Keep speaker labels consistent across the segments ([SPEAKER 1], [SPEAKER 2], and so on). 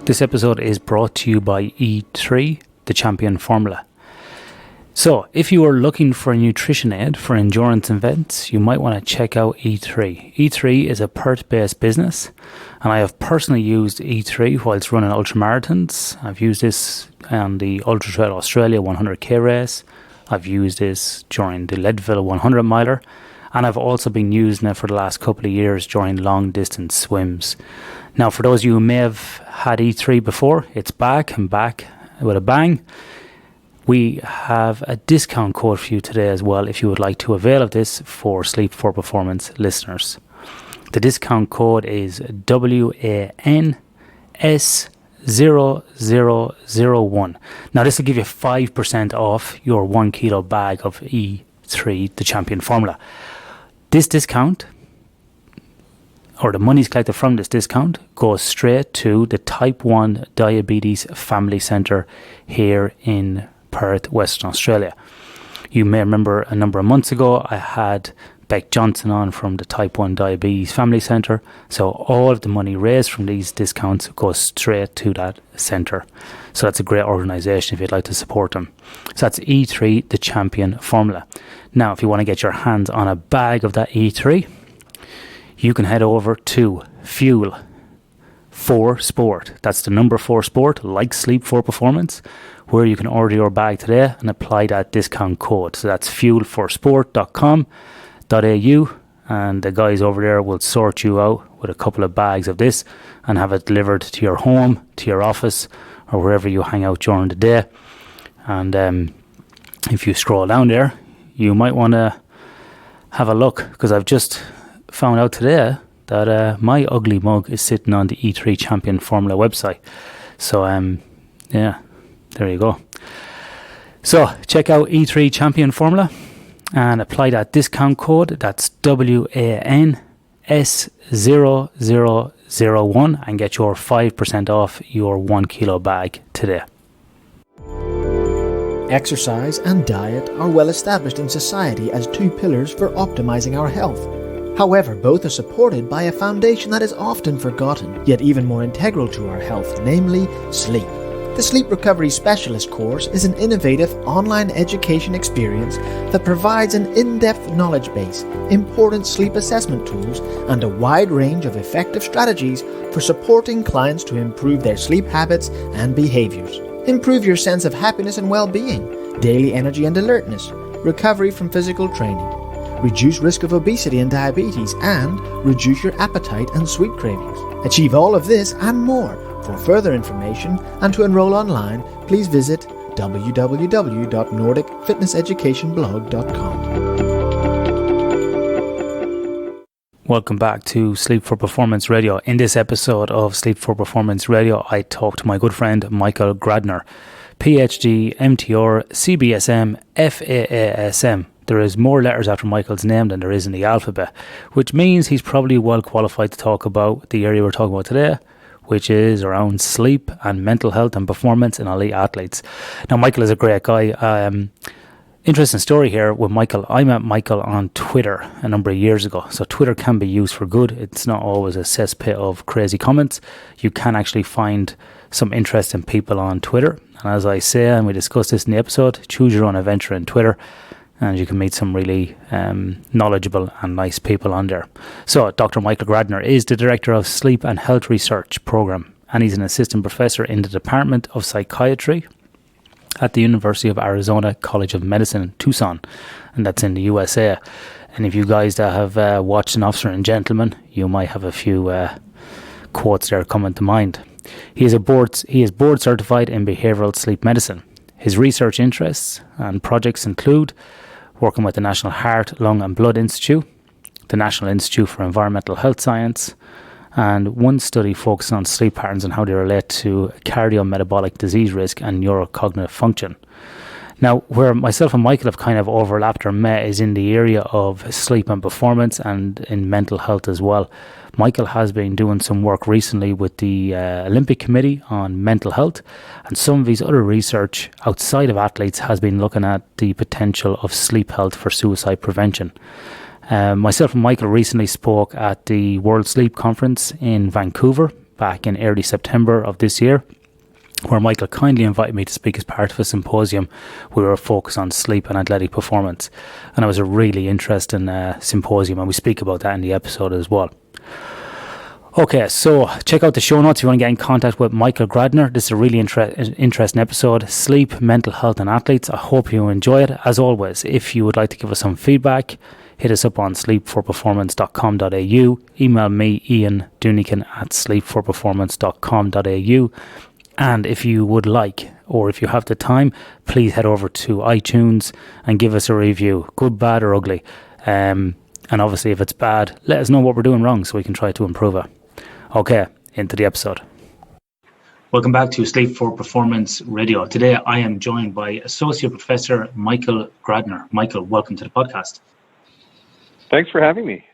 [SPEAKER 1] This episode is brought to you by E3, the champion formula. So, if you are looking for a nutrition aid for endurance events, you might want to check out E3. E3 is a Perth-based business, and I have personally used E3 whilst running ultramarathons. I've used this on the Ultra Trail Australia 100k race. I've used this during the Leadville 100 miler, and I've also been using it for the last couple of years during long distance swims. Now, for those of you who may have had E3 before, it's back and back with a bang. We have a discount code for you today as well if you would like to avail of this for Sleep for Performance listeners. The discount code is WANS0001. Now this will give you 5% off your 1 kilo bag of E3, the champion formula. This discount, or the monies collected from this discount, goes straight to the Type 1 Diabetes Family Centre here in Perth, Western Australia. You may remember a number of months ago I had Beck Johnson on from the Type 1 Diabetes Family Centre, so all of the money raised from these discounts goes straight to that centre. So that's a great organisation if you'd like to support them. So that's E3, the champion formula. Now if you want to get your hands on a bag of that E3, you can head over to Fuel for Sport. That's the number 4 sport, like Sleep for Performance, where you can order your bag today and apply that discount code. So that's fuelforsport.com.au, and the guys over there will sort you out with a couple of bags of this and have it delivered to your home, to your office, or wherever you hang out during the day. And if you scroll down there, you might want to have a look, because I've just found out today that my ugly mug is sitting on the E3 Champion Formula website. So yeah, there you go. So check out E3 Champion Formula and apply that discount code. That's WANS0001 and get your 5% off your 1 kilo bag today.
[SPEAKER 2] Exercise and diet are well established in society as 2 pillars for optimizing our health. However, both are supported by a foundation that is often forgotten, yet even more integral to our health, namely sleep. The Sleep Recovery Specialist course is an innovative online education experience that provides an in-depth knowledge base, important sleep assessment tools, and a wide range of effective strategies for supporting clients to improve their sleep habits and behaviors. Improve your sense of happiness and well-being, daily energy and alertness, recovery from physical training, reduce risk of obesity and diabetes, and reduce your appetite and sweet cravings. Achieve all of this and more. For further information and to enroll online, please visit www.nordicfitnesseducationblog.com.
[SPEAKER 1] Welcome back to Sleep for Performance Radio. In this episode of Sleep for Performance Radio, I talked to my good friend Michael Grandner, PhD, MTR, CBSM, FAASM. There is more letters after Michael's name than there is in the alphabet, which means he's probably well qualified to talk about the area we're talking about today, which is around sleep and mental health and performance in elite athletes. Now, Michael is a great guy. Interesting story here with Michael. I met Michael on Twitter a number of years ago. So Twitter can be used for good. It's not always a cesspit of crazy comments. You can actually find some interesting people on Twitter. And as I say, and we discussed this in the episode, choose your own adventure in Twitter, and you can meet some really knowledgeable and nice people on there. So Dr. Michael Grandner is the Director of Sleep and Health Research Program, and he's an Assistant Professor in the Department of Psychiatry at the University of Arizona College of Medicine in Tucson, and that's in the USA. And if you guys that have watched An Officer and Gentleman, you might have a few quotes there coming to mind. He is board certified in behavioural sleep medicine. His research interests and projects include working with the National Heart, Lung and Blood Institute, the National Institute for Environmental Health Science, and one study focusing on sleep patterns and how they relate to cardiometabolic disease risk and neurocognitive function. Now, where myself and Michael have kind of overlapped or met is in the area of sleep and performance and in mental health as well. Michael has been doing some work recently with the Olympic Committee on mental health, and some of his other research outside of athletes has been looking at the potential of sleep health for suicide prevention. Myself and Michael recently spoke at the World Sleep Conference in Vancouver back in early September of this year, where Michael kindly invited me to speak as part of a symposium where we were focused on sleep and athletic performance. And it was a really interesting symposium, and we speak about that in the episode as well. Okay, so check out the show notes if you want to get in contact with Michael Grandner. This is a really interesting episode, Sleep, Mental Health and Athletes. I hope you enjoy it. As always, if you would like to give us some feedback, hit us up on sleepforperformance.com.au. Email me, Ian Dunican, at sleepforperformance.com.au. And if you would like, or if you have the time, please head over to iTunes and give us a review, good, bad or ugly. And obviously if it's bad, let us know what we're doing wrong so we can try to improve it. Okay, into the episode. Welcome back to Sleep for Performance Radio. Today I am joined by Associate Professor Michael Grandner. Michael, welcome to the podcast.
[SPEAKER 3] Thanks for having me.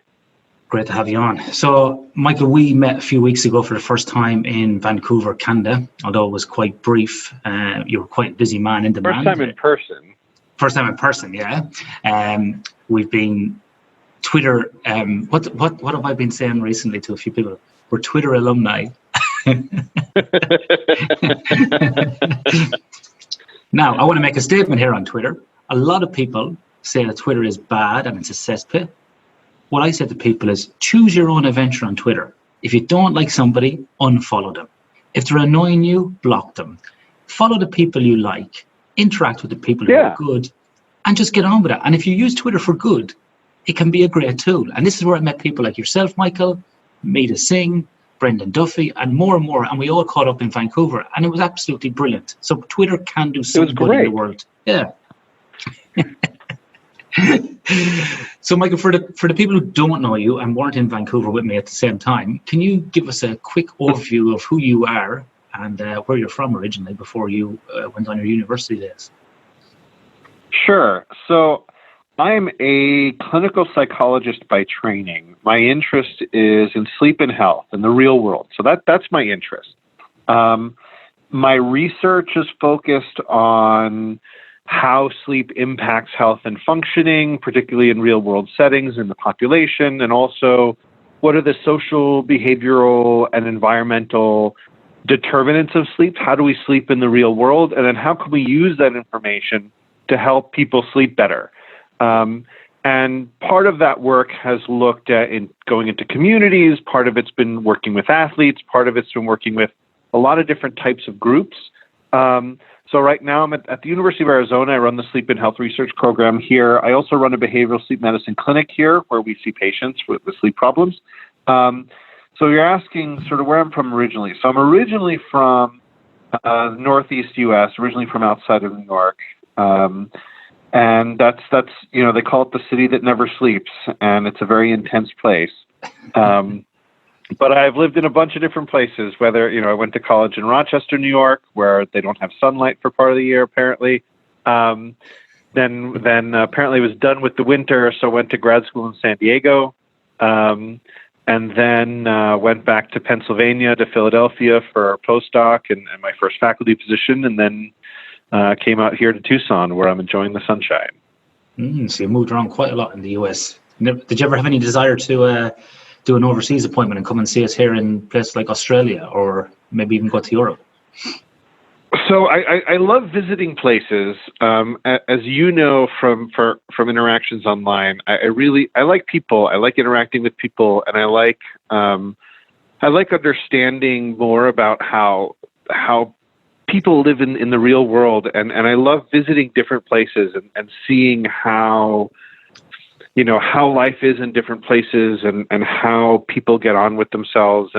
[SPEAKER 1] Great to have you on. So, Michael, we met a few weeks ago for the first time in Vancouver, Canada, although it was quite brief. You were quite a busy man in demand.
[SPEAKER 3] First time in person.
[SPEAKER 1] First time in person, yeah. We've been Twitter, what have I been saying recently to a few people? We're Twitter alumni. Now, I want to make a statement here on Twitter. A lot of people say that Twitter is bad and it's a cesspit. What I said to people is choose your own adventure on Twitter. If you don't like somebody, unfollow them. If they're annoying you, block them. Follow the people you like, interact with the people who are good, and just get on with it. And if you use Twitter for good, it can be a great tool. And this is where I met people like yourself, Michael, Mita Singh, Brendan Duffy, and more. And we all caught up in Vancouver, and it was absolutely brilliant. So Twitter can do some good in the world. Yeah. So, Michael, for the people who don't know you and weren't in Vancouver with me at the same time, can you give us a quick overview of who you are and where you're from originally before you went on your university days?
[SPEAKER 3] Sure. So I'm a clinical psychologist by training. My interest is in sleep and health in the real world. So that's my interest. My research is focused on how sleep impacts health and functioning, particularly in real world settings in the population, and also what are the social, behavioral, and environmental determinants of sleep? How do we sleep in the real world? And then how can we use that information to help people sleep better? And part of that work has looked at going into communities. Part of it's been working with athletes. Part of it's been working with a lot of different types of groups. So right now I'm at the University of Arizona. I run the sleep and health research program here. I also run a behavioral sleep medicine clinic here where we see patients with sleep problems. So you're asking sort of where I'm from originally. So I'm originally from the Northeast U.S., originally from outside of New York. And that's they call it the city that never sleeps, and it's a very intense place. But I've lived in a bunch of different places, whether, I went to college in Rochester, New York, where they don't have sunlight for part of the year, apparently. Then apparently was done with the winter, so went to grad school in San Diego. And then went back to Pennsylvania, to Philadelphia for a postdoc and my first faculty position, and then came out here to Tucson, where I'm enjoying the sunshine.
[SPEAKER 1] So you moved around quite a lot in the US. Did you ever have any desire to do an overseas appointment and come and see us here in places like Australia, or maybe even go to Europe?
[SPEAKER 3] So I love visiting places. As you know from interactions online, I like people. I like interacting with people, and I like understanding more about how people live in the real world, and I love visiting different places and seeing how life is in different places and how people get on with themselves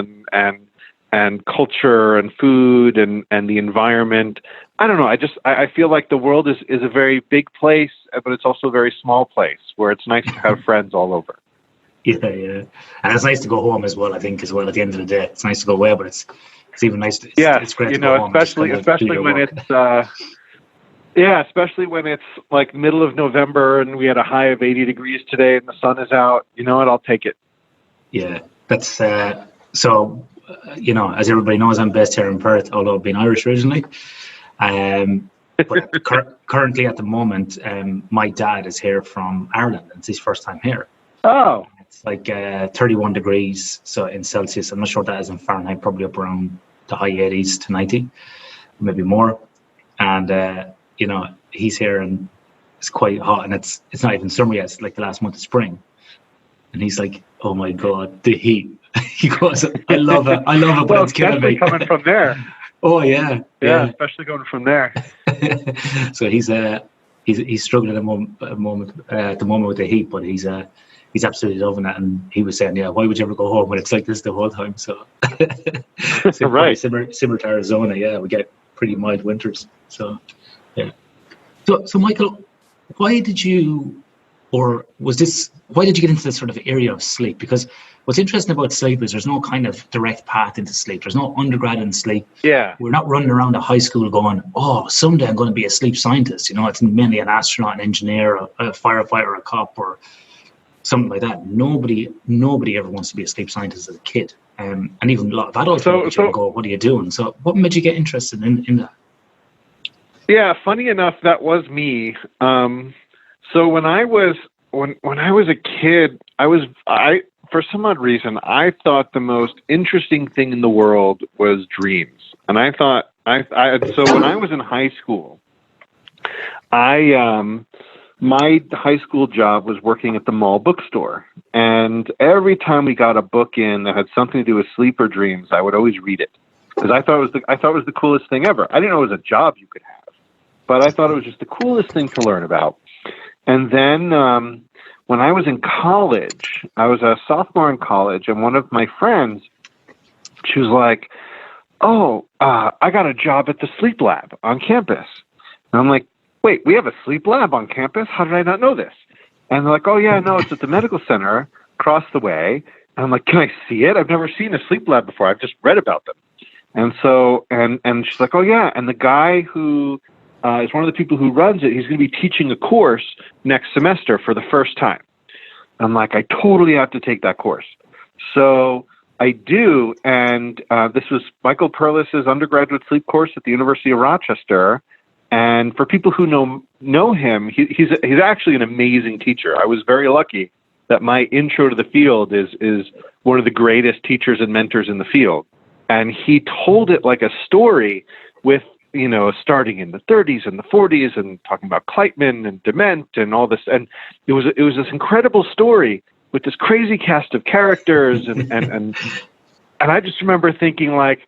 [SPEAKER 3] and culture and food and the environment. I don't know. I feel like the world is a very big place, but it's also a very small place where it's nice to have friends all over.
[SPEAKER 1] Yeah. And it's nice to go home as well, I think, at the end of the day. It's nice to go away, but it's even nice to, it's great to go home.
[SPEAKER 3] Especially when especially when it's like middle of November and we had a high of 80 degrees today and the sun is out. You know what? I'll take it.
[SPEAKER 1] Yeah, that's so. As everybody knows, I'm based here in Perth, although being Irish originally. But currently, at the moment, my dad is here from Ireland. It's his first time here.
[SPEAKER 3] Oh,
[SPEAKER 1] It's like 31 degrees so in Celsius. I'm not sure what that is in Fahrenheit, probably up around the high 80s to 90, maybe more. And, he's here and it's quite hot, and it's not even summer yet. It's like the last month of spring. And he's like, oh my God, the heat. He goes, I love it, but
[SPEAKER 3] well,
[SPEAKER 1] it's killing
[SPEAKER 3] especially
[SPEAKER 1] me.
[SPEAKER 3] coming from there.
[SPEAKER 1] Oh, yeah.
[SPEAKER 3] Yeah, especially going from there.
[SPEAKER 1] So he's struggling at the moment with the heat, but he's absolutely loving it. And he was saying, why would you ever go home when it's like this the whole time? So
[SPEAKER 3] right,
[SPEAKER 1] similar to Arizona, we get pretty mild winters. So yeah. So Michael, why did you get into this sort of area of sleep? Because what's interesting about sleep is there's no kind of direct path into sleep. There's no undergrad in sleep.
[SPEAKER 3] Yeah.
[SPEAKER 1] We're not running around a high school going, oh, someday I'm going to be a sleep scientist. It's mainly an astronaut, an engineer, a firefighter, a cop, or something like that. Nobody ever wants to be a sleep scientist as a kid. And even a lot of adults go, what are you doing? So what made you get interested in that?
[SPEAKER 3] Yeah, funny enough, that was me. So when I was a kid, for some odd reason, I thought the most interesting thing in the world was dreams. And I thought, so when I was in high school, my high school job was working at the mall bookstore. And every time we got a book in that had something to do with sleep or dreams, I would always read it. Because I thought it was the coolest thing ever. I didn't know it was a job you could have, but I thought it was just the coolest thing to learn about. And then when I was in college, I was a sophomore in college, and one of my friends, she was like, I got a job at the sleep lab on campus. And I'm like, wait, we have a sleep lab on campus? How did I not know this? And they're like, oh, yeah, no, it's at the medical center across the way. And I'm like, can I see it? I've never seen a sleep lab before. I've just read about them. And so, and she's like, oh, yeah. And the guy who is one of the people who runs it, he's going to be teaching a course next semester for the first time. I'm like, I totally have to take that course. So I do. And this was Michael Perlis's undergraduate sleep course at the University of Rochester. And for people who know him, he's actually an amazing teacher. I was very lucky that my intro to the field is one of the greatest teachers and mentors in the field. And he told it like a story with, starting in the 30s and the 40s and talking about Kleitman and Dement and all this. And it was this incredible story with this crazy cast of characters. And I just remember thinking, like,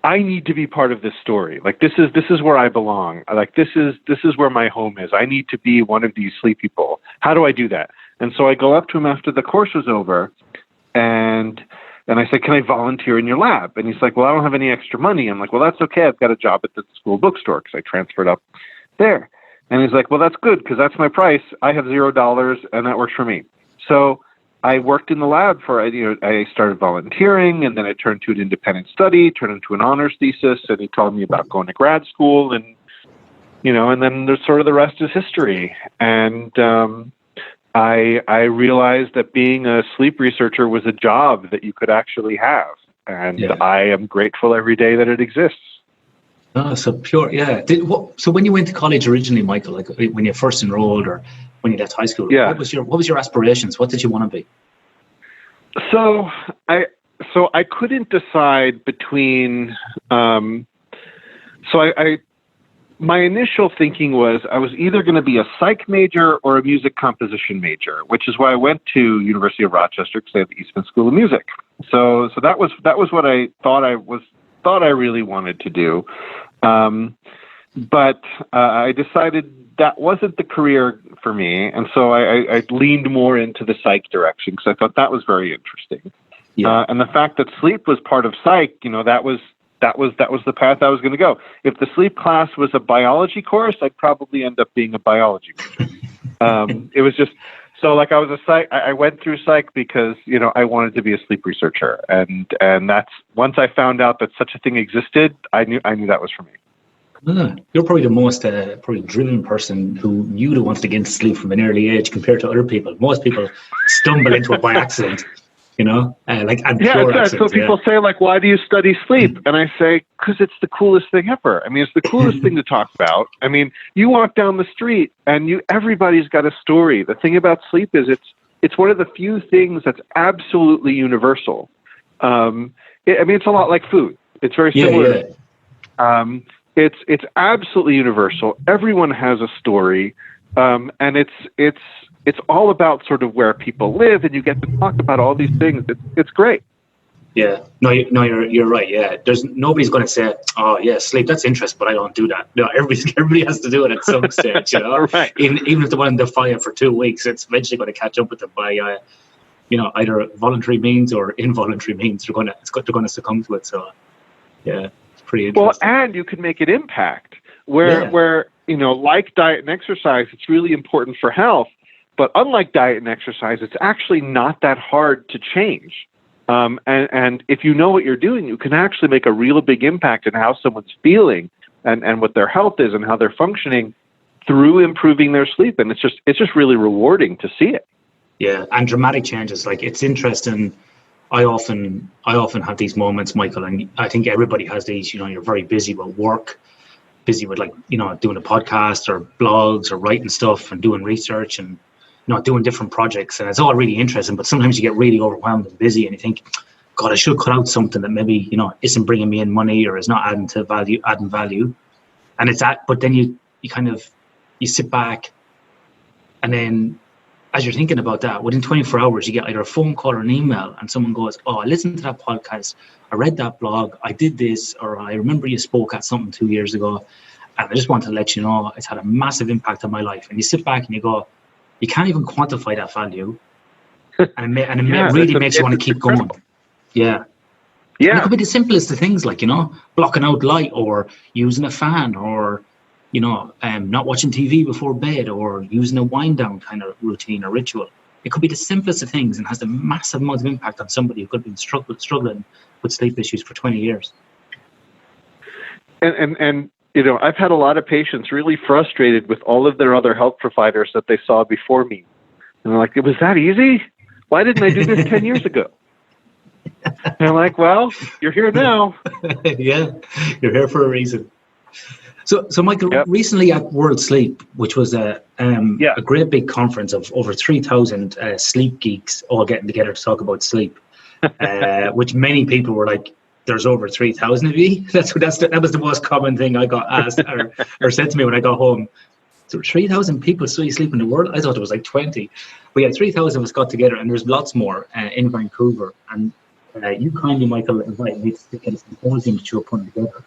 [SPEAKER 3] I need to be part of this story. Like, this is where I belong. Like, this is where my home is. I need to be one of these sleep people. How do I do that? And so I go up to him after the course was over, and I said, can I volunteer in your lab? And he's like, well, I don't have any extra money. I'm like, well, that's okay. I've got a job at the school bookstore because I transferred up there. And he's like, well, that's good because that's my price. I have $0 and that works for me. So I worked in the lab I started volunteering, and then I turned to an independent study, turned into an honors thesis, and he told me about going to grad school, and then there's sort of the rest is history. And I realized that being a sleep researcher was a job that you could actually have, and I am grateful every day that it exists.
[SPEAKER 1] Oh, so pure, yeah. So when you went to college originally, Michael, like when you first enrolled or when you left high school, what was your aspirations? What did you want to be?
[SPEAKER 3] So I couldn't decide between. My initial thinking was I was either going to be a psych major or a music composition major, which is why I went to University of Rochester because they have the Eastman School of Music. So that was what I thought I really wanted to do. But I decided that wasn't the career for me, and so I leaned more into the psych direction because I thought that was very interesting. Yeah. And the fact that sleep was part of psych, that was the path I was going to go. If the sleep class was a biology course, I'd probably end up being a biology major. It was just so like I was a psych. I went through psych because I wanted to be a sleep researcher, and that's once I found out that such a thing existed, I knew that was for me.
[SPEAKER 1] You're probably the most probably driven person who knew they wanted to get into sleep from an early age compared to other people. Most people stumble into it by accident,
[SPEAKER 3] So people say, like, why do you study sleep? And I say, because it's the coolest thing ever. I mean, it's the coolest thing to talk about. I mean, you walk down the street and everybody's got a story. The thing about sleep is it's one of the few things that's absolutely universal. It's a lot like food. It's very similar.
[SPEAKER 1] Yeah.
[SPEAKER 3] It's absolutely universal. Everyone has a story, and it's all about sort of where people live, and you get to talk about all these things. It's great.
[SPEAKER 1] Yeah, you're right. Yeah, nobody's going to say, "Oh, yeah, sleep, that's interesting," but I don't do that. No, everybody has to do it at some stage, you know.
[SPEAKER 3] Right.
[SPEAKER 1] Even if they want to defy it for 2 weeks, it's eventually going to catch up with them by, either voluntary means or involuntary means. They're going to succumb to it. So, yeah, it's pretty interesting.
[SPEAKER 3] Well, and you can make an impact where like diet and exercise, it's really important for health, but unlike diet and exercise, it's actually not that hard to change. And if you know what you're doing, you can actually make a real big impact in how someone's feeling and what their health is and how they're functioning through improving their sleep. And it's just really rewarding to see it.
[SPEAKER 1] Yeah, and dramatic changes. Like, it's interesting. I often have these moments, Michael, and I think everybody has these. You're very busy with work, busy with doing a podcast or blogs or writing stuff and doing research and doing different projects, and it's all really interesting, but sometimes you get really overwhelmed and busy and you think, God, I should cut out something that maybe, isn't bringing me in money or is not adding value. And it's that, but then you sit back, and then as you're thinking about that, within 24 hours, you get either a phone call or an email, and someone goes, "Oh, I listened to that podcast, I read that blog, I did this, or I remember you spoke at something 2 years ago, and I just wanted to let you know it's had a massive impact on my life." And you sit back and you go, you can't even quantify that value, and it really makes you want to keep going. Yeah. Yeah. And it could be the simplest of things, like, blocking out light, or using a fan, or, not watching TV before bed, or using a wind down kind of routine or ritual. It could be the simplest of things and has a massive amount of impact on somebody who could have been struggling with sleep issues for 20 years.
[SPEAKER 3] And I've had a lot of patients really frustrated with all of their other health providers that they saw before me. And they're like, "It was that easy? Why didn't I do this 10 years ago?" And I'm like, "Well, you're here now."
[SPEAKER 1] Yeah, you're here for a reason. So Michael, recently at World Sleep, which was a great big conference of over 3,000 sleep geeks all getting together to talk about sleep, which many people were like, "There's over 3,000 of you?" That was the most common thing I got asked or said to me when I got home. So 3,000 people still sleep in the world? I thought it was like 20. But yeah, 3,000 of us got together, and there's lots more in Vancouver. And you kindly, Michael, invited me to stick at a symposium that you were putting together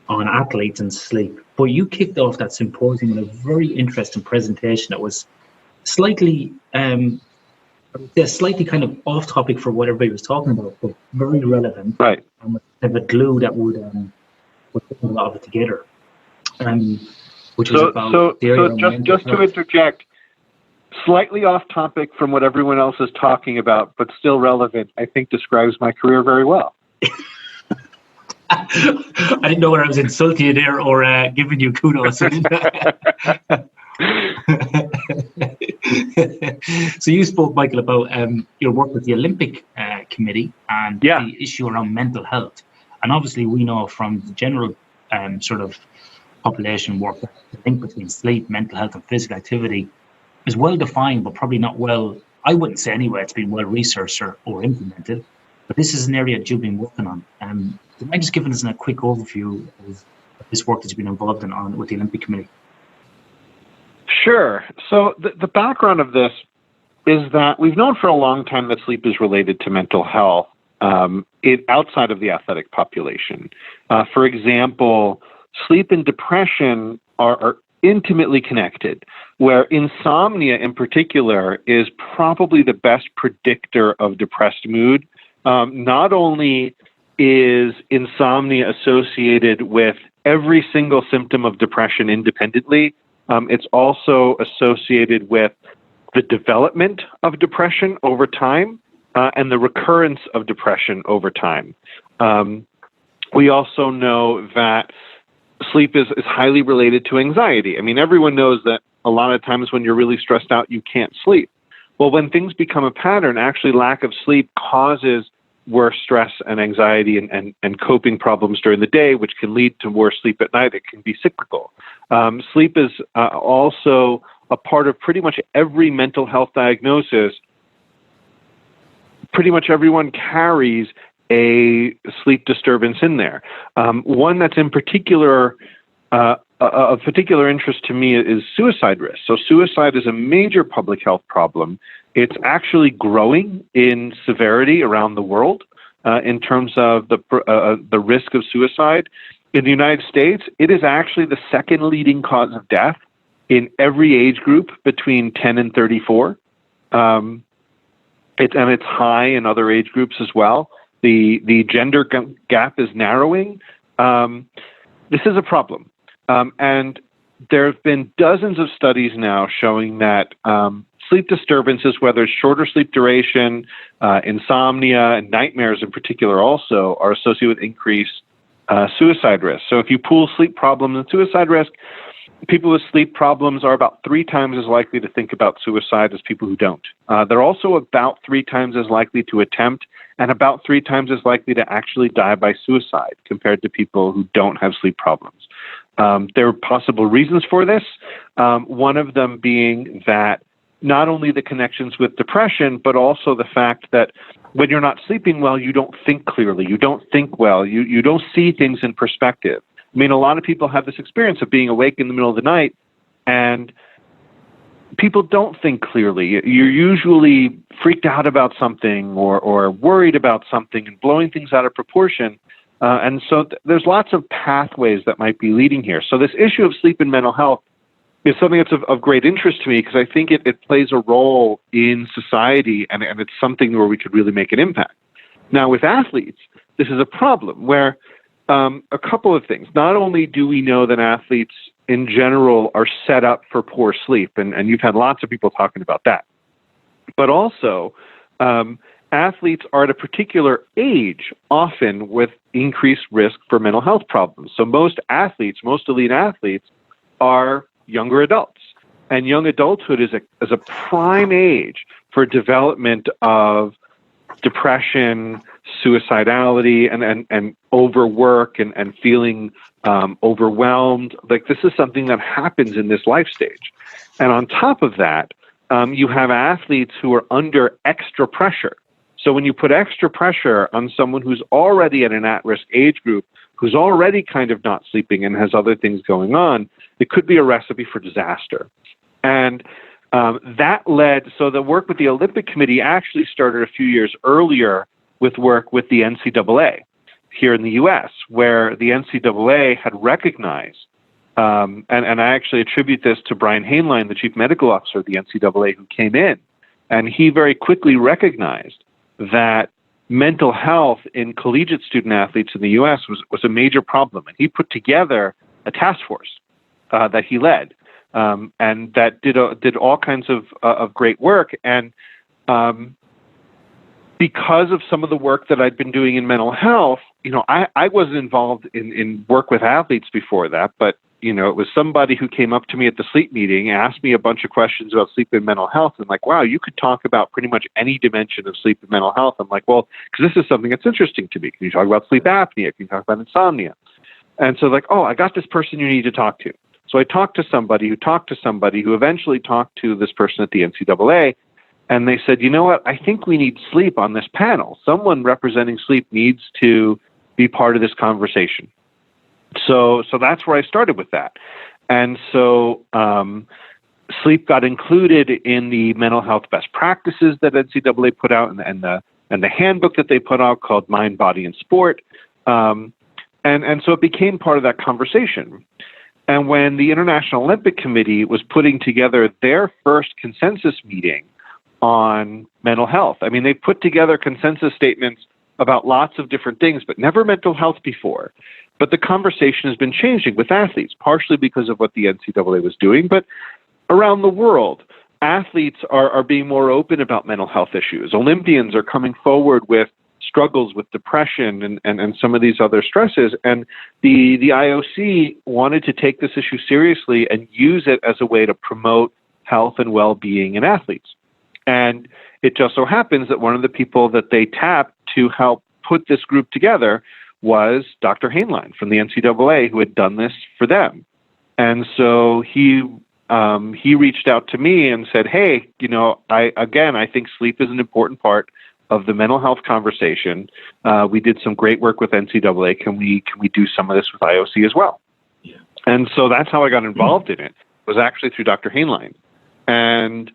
[SPEAKER 1] on athletes and sleep. But you kicked off that symposium with a very interesting presentation that was slightly kind of off topic for what everybody was talking about, but very relevant.
[SPEAKER 3] Right.
[SPEAKER 1] And with a glue that would put a lot of it together. Which was about
[SPEAKER 3] just to interject, slightly off topic from what everyone else is talking about, but still relevant, I think describes my career very well.
[SPEAKER 1] I didn't know whether I was insulting you there or giving you kudos. So you spoke, Michael, about your work with the Olympic Committee and the issue around mental health. And obviously we know from the general sort of population work that the link between sleep, mental health and physical activity is well defined, but probably not well, I wouldn't say anyway, it's been well researched or implemented. But this is an area that you've been working on. Do you mind just giving us a quick overview of this work that you've been involved in with the Olympic Committee?
[SPEAKER 3] Sure. So the background of this is that we've known for a long time that sleep is related to mental health outside of the athletic population. For example, sleep and depression are intimately connected, where insomnia in particular is probably the best predictor of depressed mood. Not only is insomnia associated with every single symptom of depression independently, it's also associated with the development of depression over time and the recurrence of depression over time. We also know that sleep is highly related to anxiety. I mean, everyone knows that a lot of times when you're really stressed out, you can't sleep. Well, when things become a pattern, actually lack of sleep causes worse stress and anxiety and coping problems during the day, which can lead to worse sleep at night. It can be cyclical. Sleep is also a part of pretty much every mental health diagnosis. Pretty much everyone carries a sleep disturbance in there. One that's in particular, of particular interest to me is suicide risk. So suicide is a major public health problem. It's actually growing in severity around the world in terms of the risk of suicide. In the United States, it is actually the second leading cause of death in every age group between 10 and 34. It's high in other age groups as well. The gender gap is narrowing. This is a problem. And there have been dozens of studies now showing that sleep disturbances, whether it's shorter sleep duration, insomnia, and nightmares in particular also, are associated with increased suicide risk. So if you pool sleep problems and suicide risk, people with sleep problems are about 3 times as likely to think about suicide as people who don't. They're also about 3 times as likely to attempt and about 3 times as likely to actually die by suicide compared to people who don't have sleep problems. There are possible reasons for this, one of them being that not only the connections with depression, but also the fact that when you're not sleeping well, you don't think clearly, you don't think well, you don't see things in perspective. I mean, a lot of people have this experience of being awake in the middle of the night, and people don't think clearly. You're usually freaked out about something or worried about something and blowing things out of proportion. And so there's lots of pathways that might be leading here. So this issue of sleep and mental health is something that's of great interest to me because I think it plays a role in society, and it's something where we could really make an impact. Now, with athletes, this is a problem where a couple of things. Not only do we know that athletes in general are set up for poor sleep, and you've had lots of people talking about that, but also athletes are at a particular age often with increased risk for mental health problems. So most athletes, most elite athletes, are younger adults. And young adulthood is a prime age for development of depression, suicidality, and overwork and feeling overwhelmed. Like, this is something that happens in this life stage. And on top of that, you have athletes who are under extra pressure. So when you put extra pressure on someone who's already at an at-risk age group, who's already kind of not sleeping and has other things going on, it could be a recipe for disaster. And that led, so the work with the Olympic Committee actually started a few years earlier with work with the NCAA here in the U.S., where the NCAA had recognized, and I actually attribute this to Brian Hainline, the chief medical officer of the NCAA, who came in, and he very quickly recognized that mental health in collegiate student athletes in the U.S. was a major problem. And he put together a task force that he led, and that did all kinds of great work. And because of some of the work that I'd been doing in mental health, I wasn't involved in work with athletes before that, but it was somebody who came up to me at the sleep meeting, asked me a bunch of questions about sleep and mental health, and like, wow, you could talk about pretty much any dimension of sleep and mental health. I'm like, well, because this is something that's interesting to me. Can you talk about sleep apnea? Can you talk about insomnia? And so like, oh, I got this person you need to talk to. So I talked to somebody who eventually talked to this person at the NCAA, and they said, you know what, I think we need sleep on this panel. Someone representing sleep needs to be part of this conversation. So that's where I started with that. And so sleep got included in the mental health best practices that NCAA put out and the handbook that they put out called Mind, Body, and Sport. And so it became part of that conversation. And when the International Olympic Committee was putting together their first consensus meeting on mental health, I mean, they put together consensus statements about lots of different things, but never mental health before. But the conversation has been changing with athletes, partially because of what the NCAA was doing, but around the world, athletes are being more open about mental health issues. Olympians are coming forward with struggles with depression and some of these other stresses. And the IOC wanted to take this issue seriously and use it as a way to promote health and well-being in athletes. And it just so happens that one of the people that they tapped to help put this group together was Dr. Hainline from the NCAA, who had done this for them. And so he he reached out to me and said, hey, I think sleep is an important part of the mental health conversation. We did some great work with NCAA. Can we do some of this with IOC as well? Yeah. And so that's how I got involved in it, was actually through Dr. Hainline. And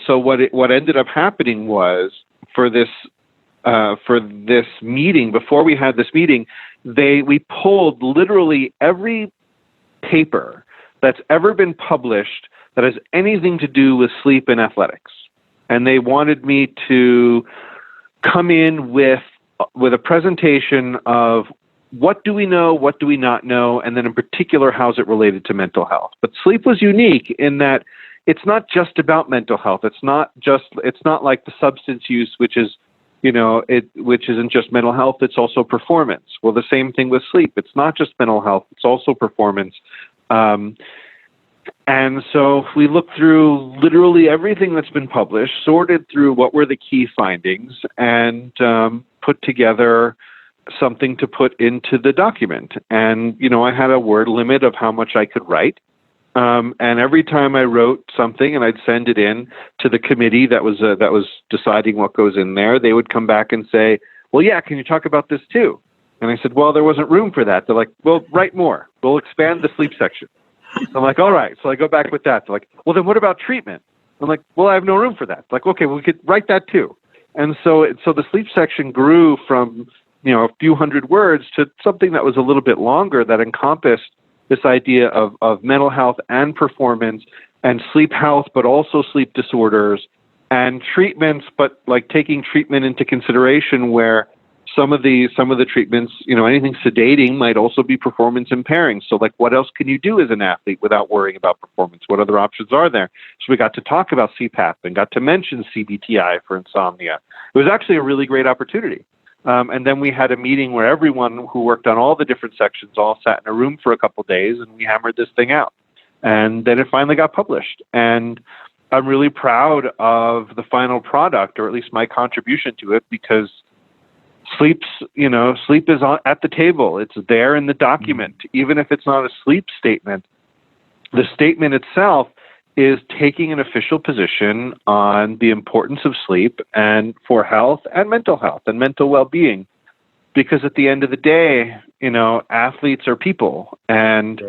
[SPEAKER 3] so what ended up happening was for this meeting, before we had this meeting, we pulled literally every paper that's ever been published that has anything to do with sleep and athletics. And they wanted me to come in with a presentation of what do we know, what do we not know, and then in particular, how's it related to mental health. But sleep was unique in that it's not just about mental health. It's not like the substance use, which isn't just mental health, it's also performance. Well, the same thing with sleep. It's not just mental health, it's also performance. And so we looked through literally everything that's been published, sorted through what were the key findings, and put together something to put into the document. And, I had a word limit of how much I could write. And every time I wrote something and I'd send it in to the committee that was deciding what goes in there, they would come back and say, well, yeah, can you talk about this too? And I said, well, there wasn't room for that. They're like, well, write more. We'll expand the sleep section. So I'm like, all right. So I go back with that. They're like, well, then what about treatment? I'm like, well, I have no room for that. Like, okay, well, we could write that too. And so the sleep section grew from, a few hundred words to something that was a little bit longer that encompassed this idea of mental health and performance and sleep health, but also sleep disorders and treatments, but like taking treatment into consideration where some of the treatments, anything sedating might also be performance impairing. So like, what else can you do as an athlete without worrying about performance? What other options are there? So we got to talk about CPAP and got to mention CBTI for insomnia. It was actually a really great opportunity. And then we had a meeting where everyone who worked on all the different sections all sat in a room for a couple of days and we hammered this thing out. And then it finally got published. And I'm really proud of the final product, or at least my contribution to it, because sleep is at the table. It's there in the document. Even if it's not a sleep statement, the statement itself is taking an official position on the importance of sleep and for health and mental well-being. Because at the end of the day, athletes are people, and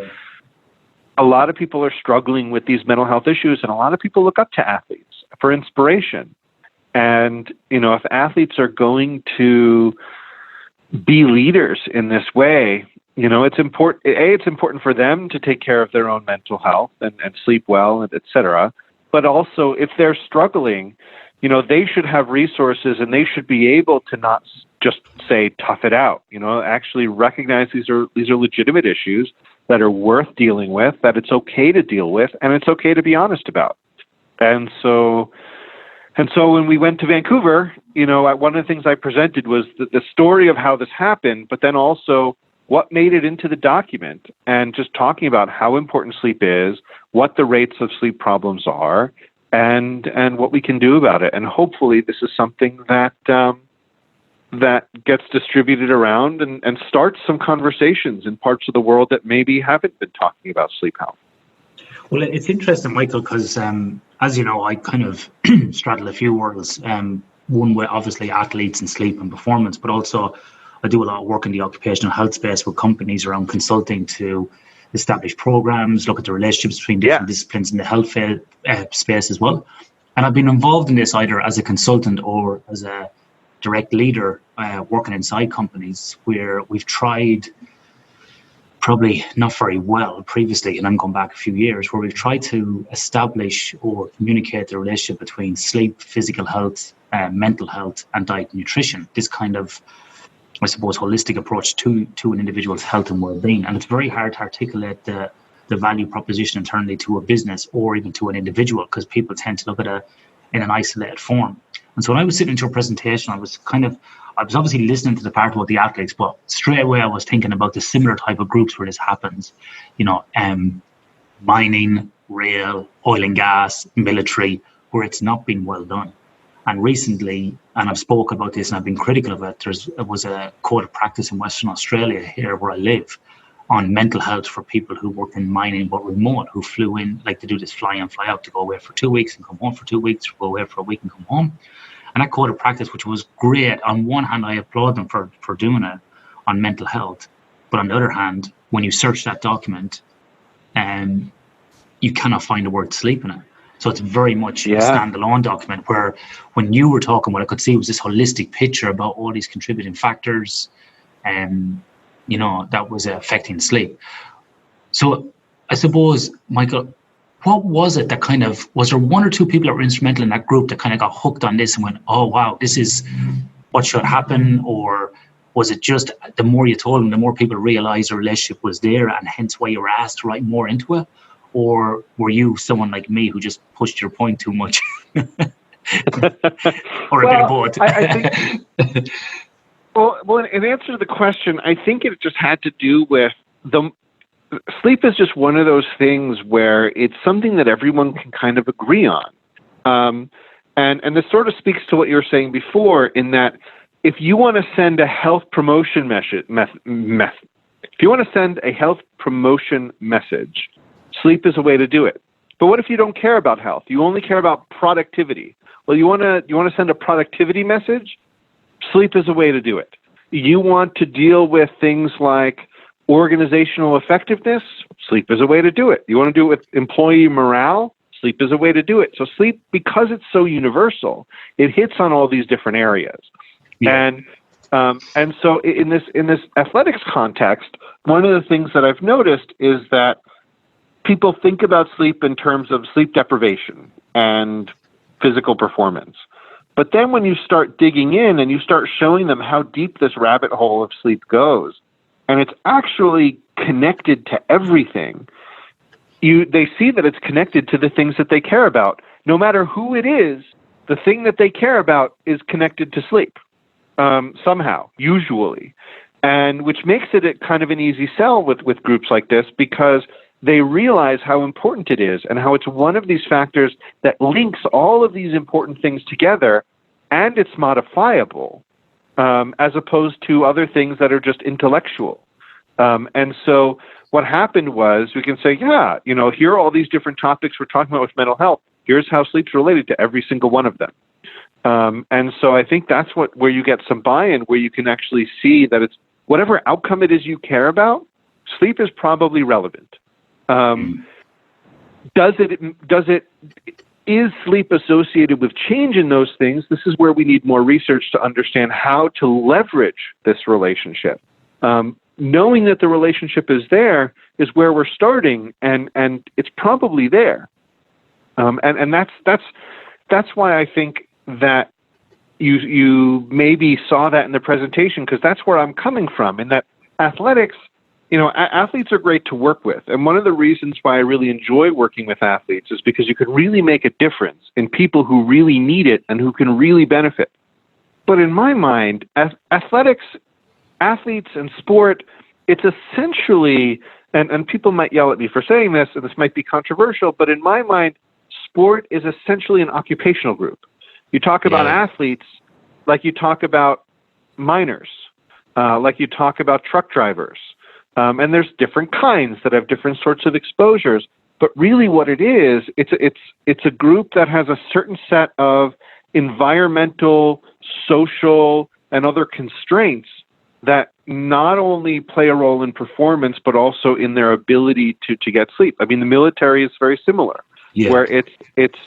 [SPEAKER 3] a lot of people are struggling with these mental health issues, and a lot of people look up to athletes for inspiration. And, if athletes are going to be leaders in this way, it's important. It's important for them to take care of their own mental health and sleep well, and et cetera. But also, if they're struggling, they should have resources, and they should be able to not just say, tough it out, actually recognize these are legitimate issues that are worth dealing with, that it's okay to deal with, and it's okay to be honest about. And so when we went to Vancouver, one of the things I presented was the story of how this happened, but then also what made it into the document, and just talking about how important sleep is, what the rates of sleep problems are, and what we can do about it. And hopefully this is something that gets distributed around and starts some conversations in parts of the world that maybe haven't been talking about sleep health.
[SPEAKER 1] Well, it's interesting, Michael, because as you know, I kind of straddle a few worlds. One way, obviously, athletes and sleep and performance, but also I do a lot of work in the occupational health space with companies around consulting to establish programs, look at the relationships between different disciplines in the health space as well. And I've been involved in this either as a consultant or as a direct leader working inside companies where we've tried, probably not very well previously, and I'm going back a few years, where we've tried to establish or communicate the relationship between sleep, physical health, mental health, and diet and nutrition. This kind of, I suppose, holistic approach to an individual's health and well-being. And it's very hard to articulate the value proposition internally to a business or even to an individual, because people tend to look at it in an isolated form. And so when I was sitting into your presentation, I was obviously listening to the part about the athletes, but straight away I was thinking about the similar type of groups where this happens, mining, rail, oil and gas, military, where it's not been well done. And recently, and I've spoken about this and I've been critical of it, there was a code of practice in Western Australia here where I live, on mental health for people who work in mining but remote, who flew in, like to do this fly in, fly out, to go away for 2 weeks and come home for 2 weeks, or go away for a week and come home. And that code of practice, which was great, on one hand, I applaud them for doing it on mental health. But on the other hand, when you search that document, you cannot find the word sleep in it. So it's very much a standalone document, where when you were talking, what I could see was this holistic picture about all these contributing factors, that was affecting sleep. So I suppose, Michael, what was it that was there one or two people that were instrumental in that group that kind of got hooked on this and went, oh, wow, this is what should happen? Or was it just the more you told them, the more people realized the relationship was there, and hence why you were asked to write more into it? Or were you someone like me who just pushed your point too much? Or a bit of both?
[SPEAKER 3] I think, well, in answer to the question, I think it just had to do with sleep is just one of those things where it's something that everyone can kind of agree on. And this sort of speaks to what you were saying before, in that if you want to send a health promotion message, sleep is a way to do it. But what if you don't care about health? You only care about productivity. Well, you want to send a productivity message? Sleep is a way to do it. You want to deal with things like organizational effectiveness? Sleep is a way to do it. You want to do it with employee morale? Sleep is a way to do it. So sleep, because it's so universal, it hits on all these different areas. Yeah. And so in this athletics context, one of the things that I've noticed is that people think about sleep in terms of sleep deprivation and physical performance. But then when you start digging in and you start showing them how deep this rabbit hole of sleep goes, and it's actually connected to everything, they see that it's connected to the things that they care about. No matter who it is, the thing that they care about is connected to sleep somehow, usually. And which makes it a kind of an easy sell with groups like this, because they realize how important it is and how it's one of these factors that links all of these important things together, and it's modifiable as opposed to other things that are just intellectual. And so what happened was, we can say, here are all these different topics we're talking about with mental health. Here's how sleep's related to every single one of them. And so I think that's where you get some buy-in, where you can actually see that it's whatever outcome it is you care about, sleep is probably relevant. Is sleep associated with change in those things? This is where we need more research to understand how to leverage this relationship. Knowing that the relationship is there is where we're starting, and it's probably there. And that's why I think that you maybe saw that in the presentation, because that's where I'm coming from, in that athletics, athletes are great to work with. And one of the reasons why I really enjoy working with athletes is because you can really make a difference in people who really need it and who can really benefit. But in my mind, athletes and sport, it's essentially, and people might yell at me for saying this, and this might be controversial, but in my mind, sport is essentially an occupational group. You talk about athletes like you talk about miners, like you talk about truck drivers. And there's different kinds that have different sorts of exposures. But really what it is, it's a group that has a certain set of environmental, social, and other constraints that not only play a role in performance, but also in their ability to get sleep. I mean, the military is very similar, where it's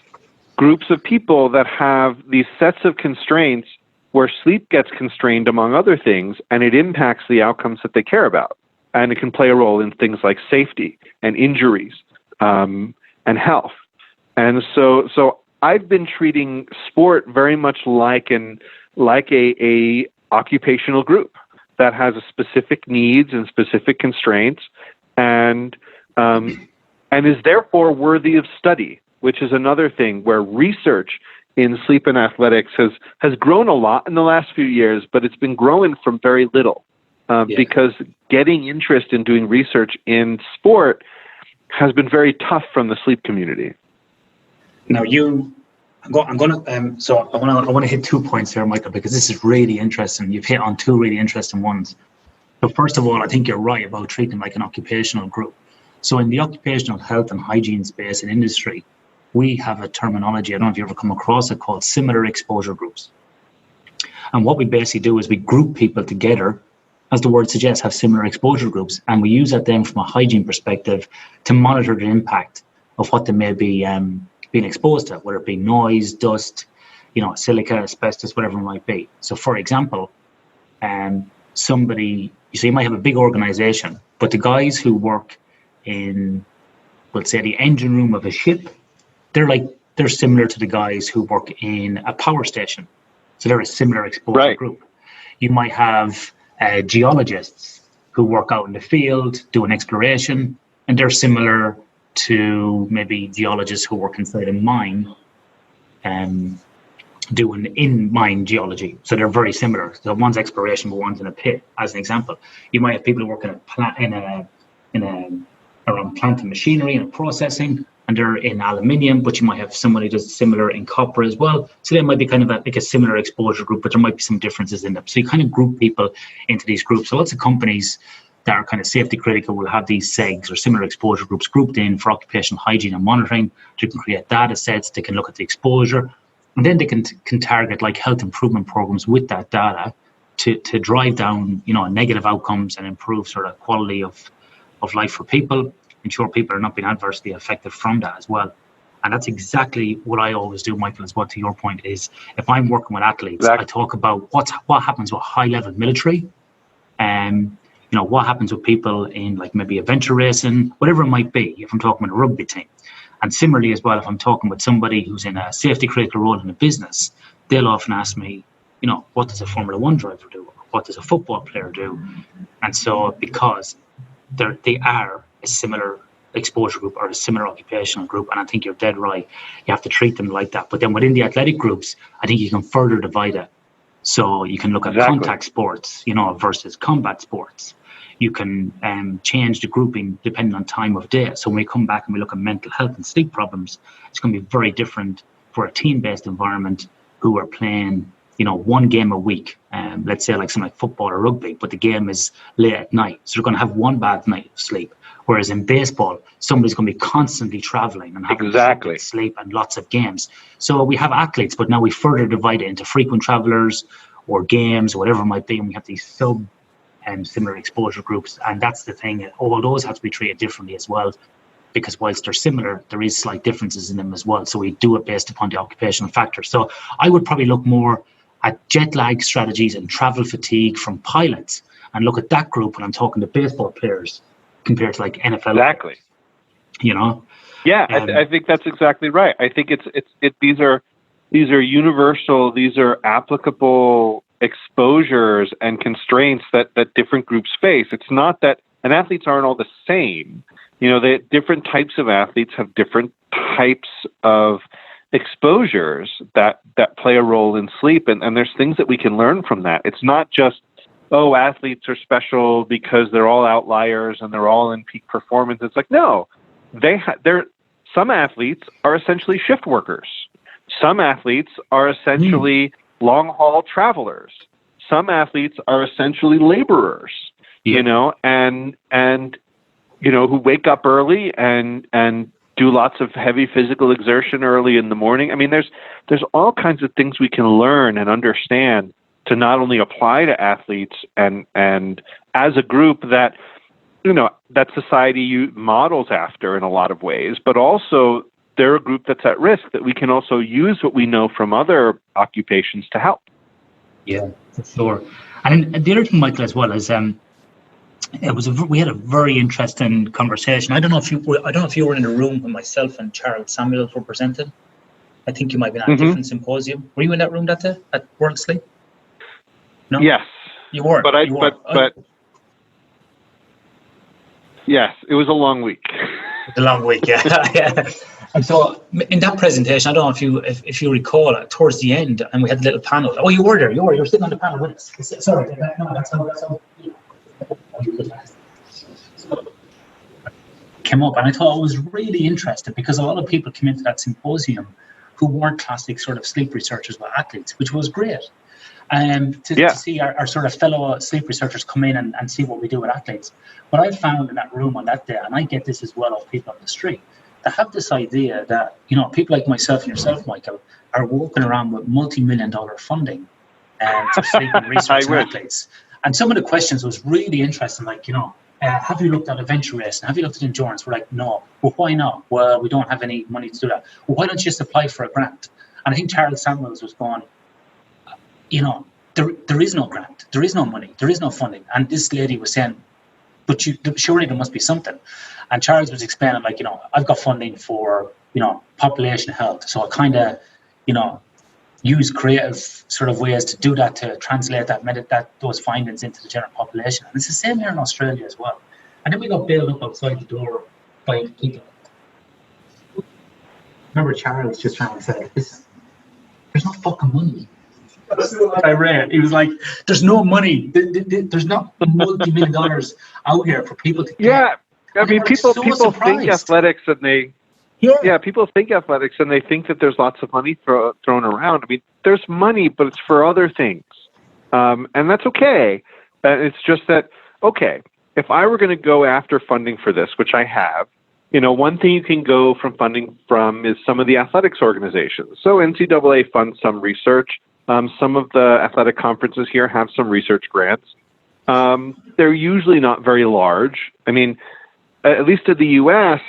[SPEAKER 3] groups of people that have these sets of constraints where sleep gets constrained, among other things, and it impacts the outcomes that they care about. And it can play a role in things like safety and injuries and health. And so I've been treating sport very much like a occupational group that has a specific needs and specific constraints, and is therefore worthy of study, which is another thing where research in sleep and athletics has grown a lot in the last few years, but it's been growing from very little. Because getting interest in doing research in sport has been very tough from the sleep community.
[SPEAKER 1] Now I want to hit 2 points here, Michael, because this is really interesting. You've hit on two really interesting ones. So first of all, I think you're right about treating them like an occupational group. So in the occupational health and hygiene space and industry, we have a terminology, I don't know if you ever come across it, called similar exposure groups. And what we basically do is we group people together, as the word suggests, have similar exposure groups. And we use that then from a hygiene perspective to monitor the impact of what they may be being exposed to, whether it be noise, dust, silica, asbestos, whatever it might be. So for example, so you might have a big organization, but the guys who work in, let's say, the engine room of a ship, they're similar to the guys who work in a power station. So they're a similar exposure group. You might have geologists who work out in the field, doing exploration, and they're similar to maybe geologists who work inside a mine, doing in-mine geology. So they're very similar. So one's exploration, but one's in a pit, as an example. You might have people who work around plant and machinery and processing, and they're in aluminium, but you might have somebody that's similar in copper as well. So they might be kind of like a similar exposure group, but there might be some differences in them. So you kind of group people into these groups. So lots of companies that are kind of safety critical will have these SEGs or similar exposure groups grouped in for occupational hygiene and monitoring. They can create data sets, they can look at the exposure, and then they can target like health improvement programs with that data to drive down, negative outcomes and improve sort of quality of life for people, ensure people are not being adversely affected from that as well. And that's exactly what I always do, Michael, as well, to your point, is if I'm working with athletes, I talk about what happens with high-level military, and what happens with people in like maybe adventure racing, whatever it might be, if I'm talking with a rugby team. And similarly as well, if I'm talking with somebody who's in a safety critical role in a business, they'll often ask me, what does a Formula One driver do? What does a football player do? And so because they are a similar exposure group or a similar occupational group, and I think you're dead right. You have to treat them like that. But then within the athletic groups, I think you can further divide it. So you can look at contact sports, versus combat sports. You can change the grouping depending on time of day. So when we come back and we look at mental health and sleep problems, it's going to be very different for a team-based environment who are playing, one game a week. Let's say like something like football or rugby, but the game is late at night. So they're going to have one bad night of sleep. Whereas in baseball, somebody's going to be constantly traveling and having sleep and lots of games. So we have athletes, but now we further divide it into frequent travelers or games or whatever it might be. And we have these similar exposure groups. And that's the thing. All those have to be treated differently as well, because whilst they're similar, there is slight differences in them as well. So we do it based upon the occupational factors. So I would probably look more at jet lag strategies and travel fatigue from pilots and look at that group when I'm talking to baseball players compared to like NFL.
[SPEAKER 3] Exactly.
[SPEAKER 1] Yeah,
[SPEAKER 3] I think that's exactly right. I think these are universal, these are applicable exposures and constraints that different groups face. It's not that, and athletes aren't all the same. Different types of athletes have different types of exposures that play a role in sleep, and there's things that we can learn from that. It's not just, athletes are special because they're all outliers and they're all in peak performance. It's like, no, some athletes are essentially shift workers. Some athletes are essentially long-haul travelers. Some athletes are essentially laborers, and who wake up early and do lots of heavy physical exertion early in the morning. I mean, there's all kinds of things we can learn and understand to not only apply to athletes and as a group that, that society models after in a lot of ways, but also they're a group that's at risk that we can also use what we know from other occupations to help.
[SPEAKER 1] Yeah, for sure. And the other thing, Michael, as well, is we had a very interesting conversation. I don't know if you were in a room when myself and Charles Samuels were presenting. I think you might have been at a different symposium. Were you in that room that day at World Sleep? No?
[SPEAKER 3] Yes.
[SPEAKER 1] You were.
[SPEAKER 3] But yes, it was a long week.
[SPEAKER 1] It's a long week, yeah. Yeah. And so in that presentation, I don't know if you recall, towards the end, and we had a little panel. Oh, you were there. You were sitting on the panel with us. Sorry, no, that's how. Came up, and I thought it was really interesting because a lot of people came into that symposium who weren't classic sort of sleep researchers but athletes, which was great. to see our sort of fellow sleep researchers come in and see what we do with athletes. What I found in that room on that day, and I get this as well of people on the street, they have this idea that, people like myself and yourself, Michael, are walking around with multi-million-dollar funding to sleep and research on athletes. And some of the questions was really interesting, like, have you looked at adventure racing? Have you looked at endurance? We're like, no. Well, why not? Well, we don't have any money to do that. Well, why don't you just apply for a grant? And I think Charles Samuels was going, there is no grant, there is no money, there is no funding. And this lady was saying, but surely there must be something. And Charles was explaining, like, I've got funding for, population health. So I kind of, use creative sort of ways to do that, to translate those findings into the general population. And it's the same here in Australia as well. And then we got bailed up outside the door by people. Remember Charles just trying to say, there's no fucking money. That's what I read. He was like, there's no money. There's not multi-million dollars out here for people to get.
[SPEAKER 3] Yeah. I mean, people think athletics and people think athletics and they think that there's lots of money thrown around. I mean, there's money, but it's for other things. And that's okay. It's just that, okay, if I were going to go after funding for this, which I have, one thing you can go from funding from is some of the athletics organizations. So NCAA funds some research. Some of the athletic conferences here have some research grants. They're usually not very large. I mean, at least in the U.S.,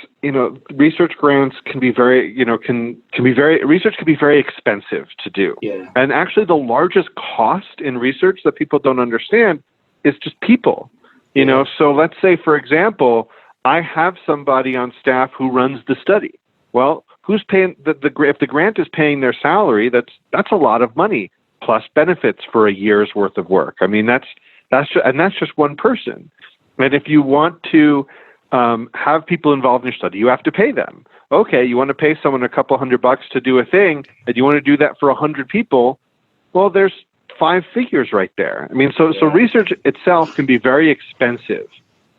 [SPEAKER 3] research grants can be very, research can be very expensive to do. Yeah. And actually the largest cost in research that people don't understand is just people, So let's say, for example, I have somebody on staff who runs the study. Well, who's paying if the grant is paying their salary, that's a lot of money plus benefits for a year's worth of work. I mean, that's just one person. And if you want to have people involved in your study, you have to pay them. Okay, you want to pay someone a couple $100 to do a thing, and you want to do that for 100 people. Well, there's 5 figures right there. I mean, so research itself can be very expensive.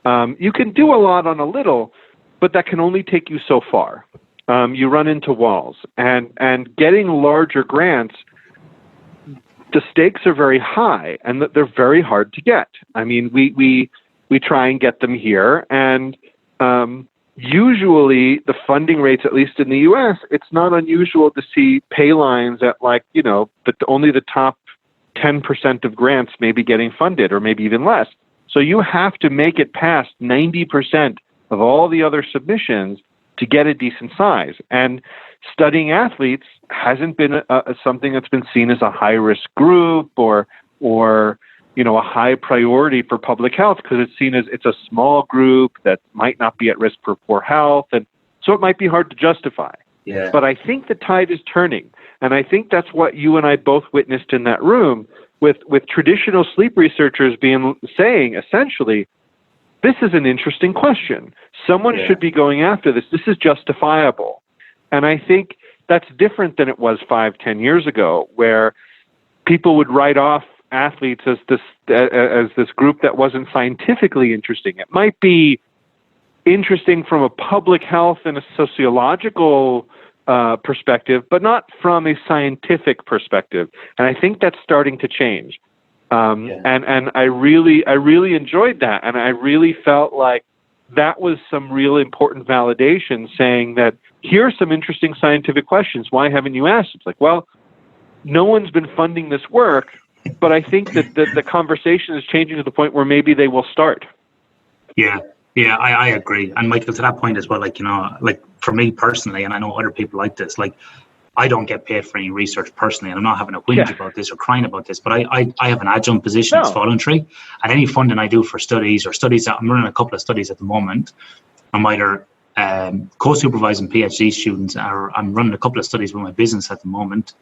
[SPEAKER 3] You can do a lot on a little, but that can only take you so far. You run into walls, and getting larger grants, the stakes are very high, and they're very hard to get. I mean, we try and get them here, and usually the funding rates, at least in the U.S., it's not unusual to see pay lines at only the top 10% of grants may be getting funded, or maybe even less. So you have to make it past 90% of all the other submissions to get a decent size. And studying athletes hasn't been something that's been seen as a high-risk group or a high priority for public health, because it's seen as it's a small group that might not be at risk for poor health, and so it might be hard to justify. Yeah. But I think the tide is turning, and I think that's what you and I both witnessed in that room with traditional sleep researchers saying essentially, this is an interesting question. Someone should be going after this. This is justifiable. And I think that's different than it was 5-10 years ago, where people would write off athletes as this group that wasn't scientifically interesting. It might be interesting from a public health and a sociological perspective, but not from a scientific perspective. And I think that's starting to change. And I really enjoyed that. And I really felt like that was some real important validation, saying that here are some interesting scientific questions. Why haven't you asked? It's like, well, no one's been funding this work, but I think that the conversation is changing to the point where maybe they will start. Yeah, I agree. And Michael, to that point as well, like for me personally, and I know other people like this, like I don't get paid for any research personally, and I'm not having a whinge about this or crying about this, but I have an adjunct position. It's voluntary, and any funding I do for studies I'm running a couple of studies at the moment. I'm either co-supervising PhD students, or I'm running a couple of studies with my business at the moment,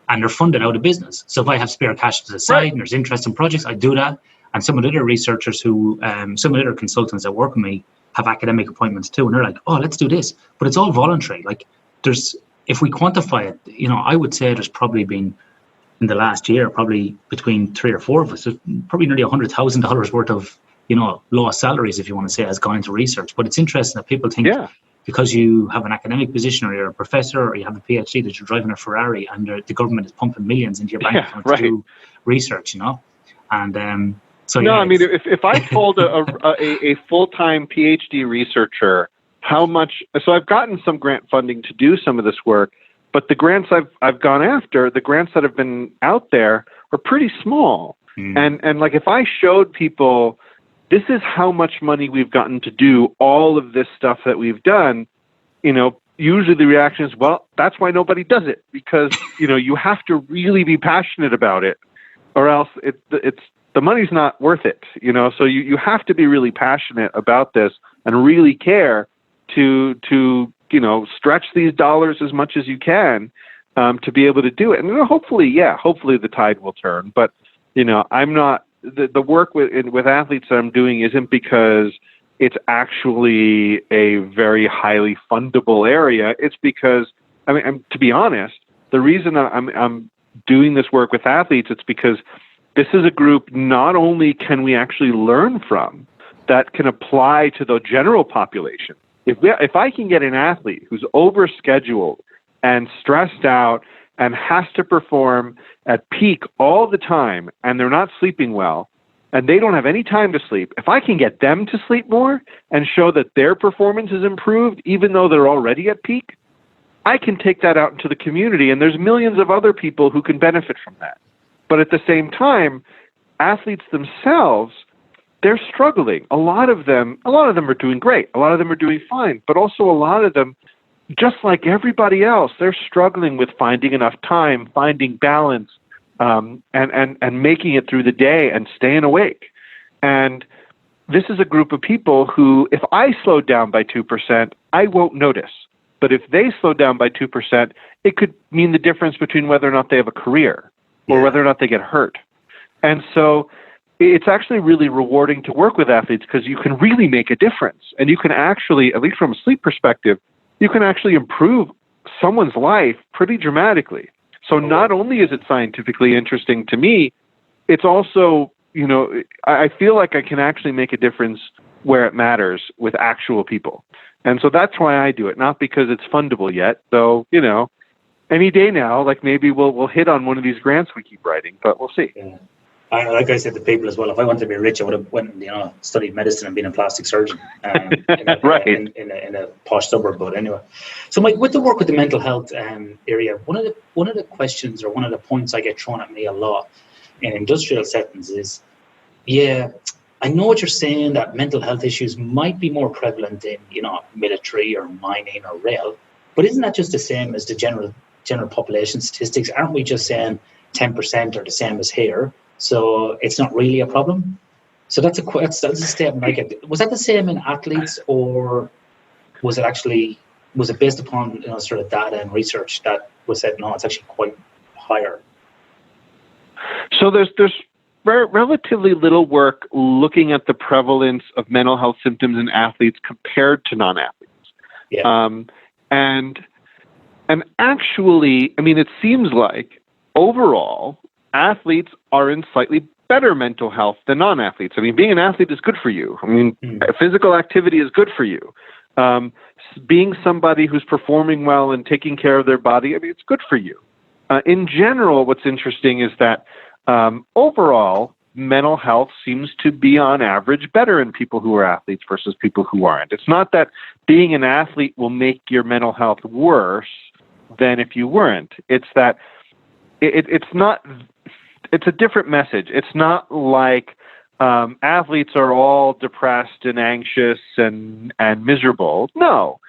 [SPEAKER 3] and they're funded out of business. So if I have spare cash to the side and there's interest in projects, I do that. And some of the other researchers some of the other consultants that work with me have academic appointments too, and they're like, oh, let's do this. But it's all voluntary. Like if we quantify it, I would say there's probably been, in the last year, probably between 3 or 4 of us, there's probably nearly $100,000 worth of, lost salaries, if you want to say, has gone into research. But it's interesting that people think
[SPEAKER 1] because you have an academic position, or you're a professor, or you have a PhD, that you're driving a Ferrari, and the government is pumping millions into your bank account to do research, And so
[SPEAKER 3] no, I mean, if I told a full-time PhD researcher how much, so I've gotten some grant funding to do some of this work, but the grants I've gone after, the grants that have been out there, are pretty small. And like, if I showed people, this is how much money we've gotten to do all of this stuff that we've done, usually the reaction is, well, that's why nobody does it, because you have to really be passionate about it, or else it's the money's not worth it. So you have to be really passionate about this and really care to stretch these dollars as much as you can to be able to do it. And hopefully the tide will turn. But I'm not, the work with athletes that I'm doing isn't because it's actually a very highly fundable area. It's because, to be honest, the reason I'm doing this work with athletes, it's because this is a group not only can we actually learn from, that can apply to the general population. If I can get an athlete who's overscheduled and stressed out and has to perform at peak all the time, and they're not sleeping well, and they don't have any time to sleep, if I can get them to sleep more and show that their performance is improved, even though they're already at peak, I can take that out into the community, and there's millions of other people who can benefit from that. But at the same time, athletes themselves, they're struggling. A lot of them are doing great. A lot of them are doing fine. But also a lot of them, just like everybody else, they're struggling with finding enough time, finding balance, and making it through the day and staying awake. And this is a group of people who, if I slowed down by 2%, I won't notice. But if they slow down by 2%, it could mean the difference between whether or not they have a career or whether or not they get hurt. And so it's actually really rewarding to work with athletes, because you can really make a difference. And you can actually, at least from a sleep perspective, you can actually improve someone's life pretty dramatically. So not only is it scientifically interesting to me, it's also, I feel like I can actually make a difference where it matters with actual people. And so that's why I do it, not because it's fundable yet. So, any day now, like, maybe we'll hit on one of these grants we keep writing, but we'll see.
[SPEAKER 1] Yeah. Like I said to people as well, if I wanted to be rich, I would have went, studied medicine and been a plastic surgeon in a posh suburb. But anyway, so Mike, with the work with the mental health area, one of the questions, or one of the points I get thrown at me a lot in industrial settings is, I know what you're saying, that mental health issues might be more prevalent in military or mining or rail, but isn't that just the same as the general population statistics? Aren't we just saying 10% are the same as here? So it's not really a problem. So that's a statement I get. Was that the same in athletes, or was it based upon sort of data and research that was said no, it's actually quite higher?
[SPEAKER 3] So there's relatively little work looking at the prevalence of mental health symptoms in athletes compared to non-athletes.
[SPEAKER 1] Yeah.
[SPEAKER 3] And actually, it seems like overall, athletes are in slightly better mental health than non-athletes. Being an athlete is good for you. Physical activity is good for you. Being somebody who's performing well and taking care of their body, it's good for you. In general, what's interesting is that overall, mental health seems to be on average better in people who are athletes versus people who aren't. It's not that being an athlete will make your mental health worse than if you weren't. It's that it's a different message. It's not like athletes are all depressed and anxious and miserable. No.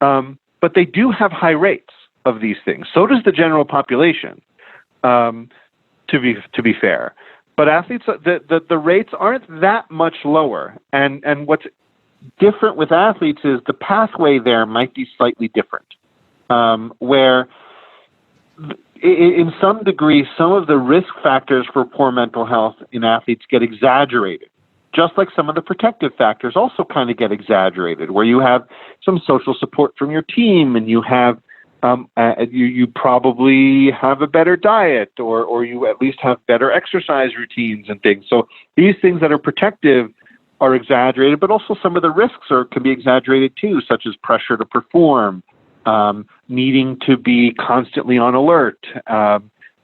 [SPEAKER 3] But they do have high rates of these things. So does the general population, to be fair. But athletes, the rates aren't that much lower. And what's different with athletes is the pathway there might be slightly different, where in some degree, some of the risk factors for poor mental health in athletes get exaggerated, just like some of the protective factors also kind of get exaggerated, where you have some social support from your team, and you have you probably have a better diet, or you at least have better exercise routines and things. So these things that are protective are exaggerated, but also some of the risks can be exaggerated too, such as pressure to perform, needing to be constantly on alert,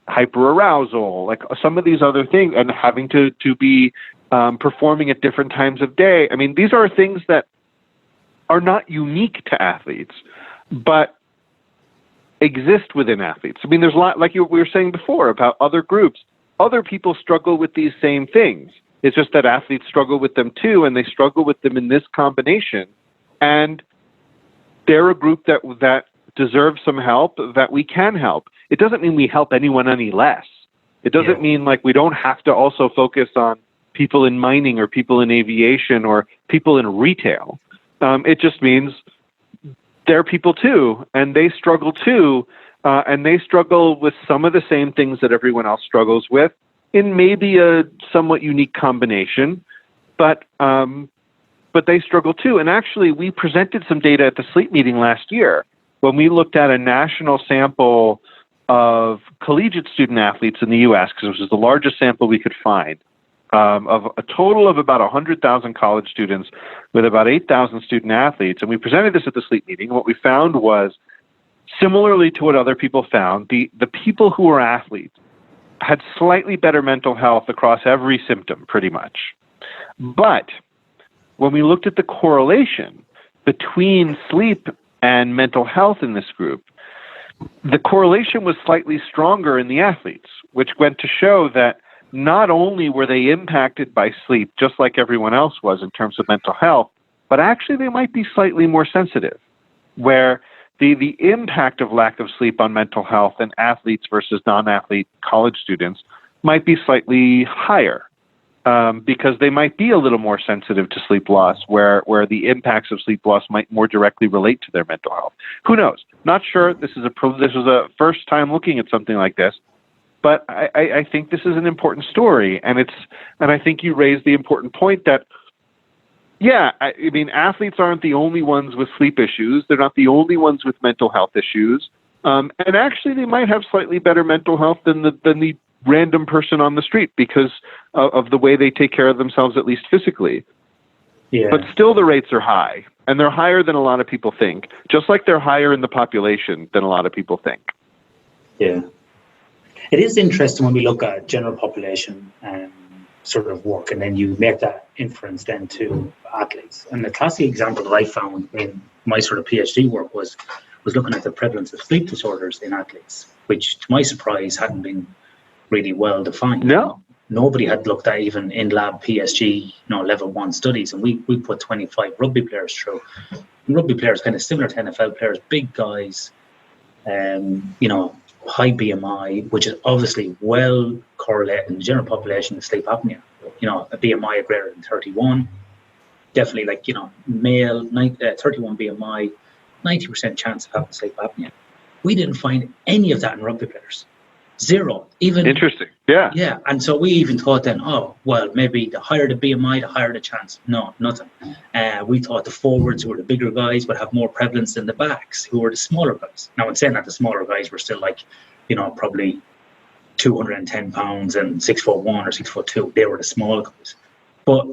[SPEAKER 3] hyperarousal, like some of these other things, and having to be performing at different times of day. I mean, these are things that are not unique to athletes, but exist within athletes. I mean, there's a lot, like we were saying before, about other groups. Other people struggle with these same things. It's just that athletes struggle with them too, and they struggle with them in this combination. And they're a group that deserves some help, that we can help. It doesn't mean we help anyone any less. It doesn't mean like we don't have to also focus on people in mining or people in aviation or people in retail. It just means they're people too, and they struggle too, and they struggle with some of the same things that everyone else struggles with in maybe a somewhat unique combination, but they struggle too. And actually, we presented some data at the sleep meeting last year when we looked at a national sample of collegiate student athletes in the U.S., because it was the largest sample we could find, of a total of about 100,000 college students with about 8,000 student athletes. And we presented this at the sleep meeting. What we found was, similarly to what other people found, the people who were athletes had slightly better mental health across every symptom, pretty much. But when we looked at the correlation between sleep and mental health in this group, the correlation was slightly stronger in the athletes, which went to show that not only were they impacted by sleep, just like everyone else was in terms of mental health, but actually they might be slightly more sensitive, where the impact of lack of sleep on mental health in athletes versus non-athlete college students might be slightly higher, because they might be a little more sensitive to sleep loss, where the impacts of sleep loss might more directly relate to their mental health. Who knows? Not sure. This is a first time looking at something like this, but I think this is an important story, and I think you raised the important point that, yeah, I mean, athletes aren't the only ones with sleep issues. They're not the only ones with mental health issues, and actually, they might have slightly better mental health than the random person on the street because of the way they take care of themselves, at least physically. Yeah. But still, the rates are high, and they're higher than a lot of people think, just like they're higher in the population than a lot of people think.
[SPEAKER 1] Yeah. It is interesting when we look at general population sort of work, and then you make that inference then to athletes. And the classic example that I found in my sort of PhD work was looking at the prevalence of sleep disorders in athletes, which, to my surprise, hadn't been really well defined.
[SPEAKER 3] No.
[SPEAKER 1] Nobody had looked at even in-lab PSG, level 1 studies, and we put 25 rugby players through. And rugby players kind of similar to NFL players, big guys, high BMI, which is obviously well correlated in the general population with sleep apnea. A BMI of greater than 31, definitely male, 31 BMI, 90% chance of having sleep apnea. We didn't find any of that in rugby players. Zero. Even
[SPEAKER 3] interesting. Yeah.
[SPEAKER 1] Yeah. And so we even thought then, maybe the higher the BMI, the higher the chance. No, nothing. We thought the forwards, who were the bigger guys, would have more prevalence than the backs, who were the smaller guys. Now, in saying that, the smaller guys were still probably 210 pounds and 6'1" or 6'2". They were the small guys. But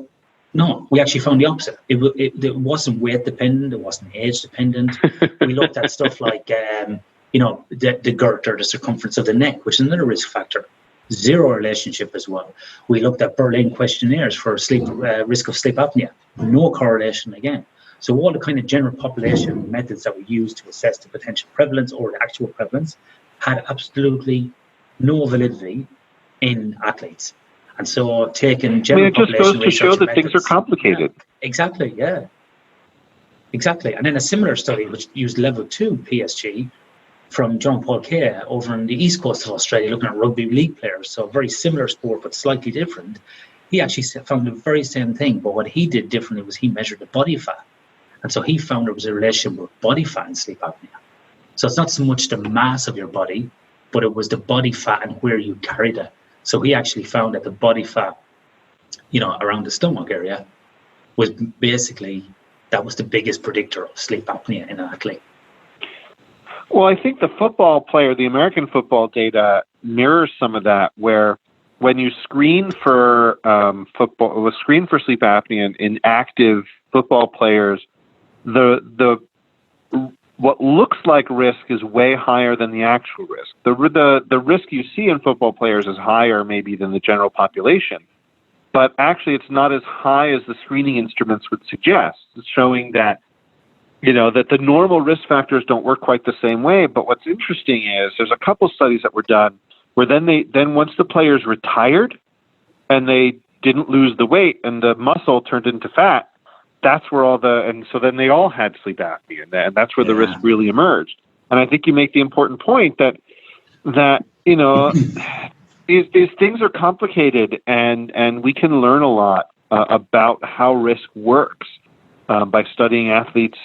[SPEAKER 1] no, we actually found the opposite. It wasn't weight dependent. It wasn't age dependent. We looked at stuff like the girth or the circumference of the neck, which is another risk factor. Zero relationship as well. We looked at Berlin questionnaires for risk of sleep apnea. No correlation again. So all the kind of general population methods that we use to assess the potential prevalence or the actual prevalence had absolutely no validity in athletes. And so taking general population
[SPEAKER 3] it just goes to show that
[SPEAKER 1] methods,
[SPEAKER 3] things are complicated.
[SPEAKER 1] Yeah, exactly, yeah. Exactly. And then a similar study which used level 2 PSG from John Paul Kay over on the east coast of Australia, looking at rugby league players, so very similar sport but slightly different. He actually found the very same thing, but what he did differently was he measured the body fat. And so he found there was a relationship with body fat and sleep apnea. So it's not so much the mass of your body, but it was the body fat and where you carried it. So he actually found that the body fat, around the stomach area, was basically, that was the biggest predictor of sleep apnea in an athlete.
[SPEAKER 3] Well, I think the football player, the American football data mirrors some of that, where when you screen for screen for sleep apnea in active football players, the what looks like risk is way higher than the actual risk. The risk you see in football players is higher maybe than the general population, but actually it's not as high as the screening instruments would suggest. It's showing that that the normal risk factors don't work quite the same way. But what's interesting is there's a couple studies that were done where then once the players retired and they didn't lose the weight and the muscle turned into fat, that's where so then they all had sleep apnea, and that's where the risk really emerged. And I think you make the important point that these things are complicated, and we can learn a lot about how risk works by studying athletes,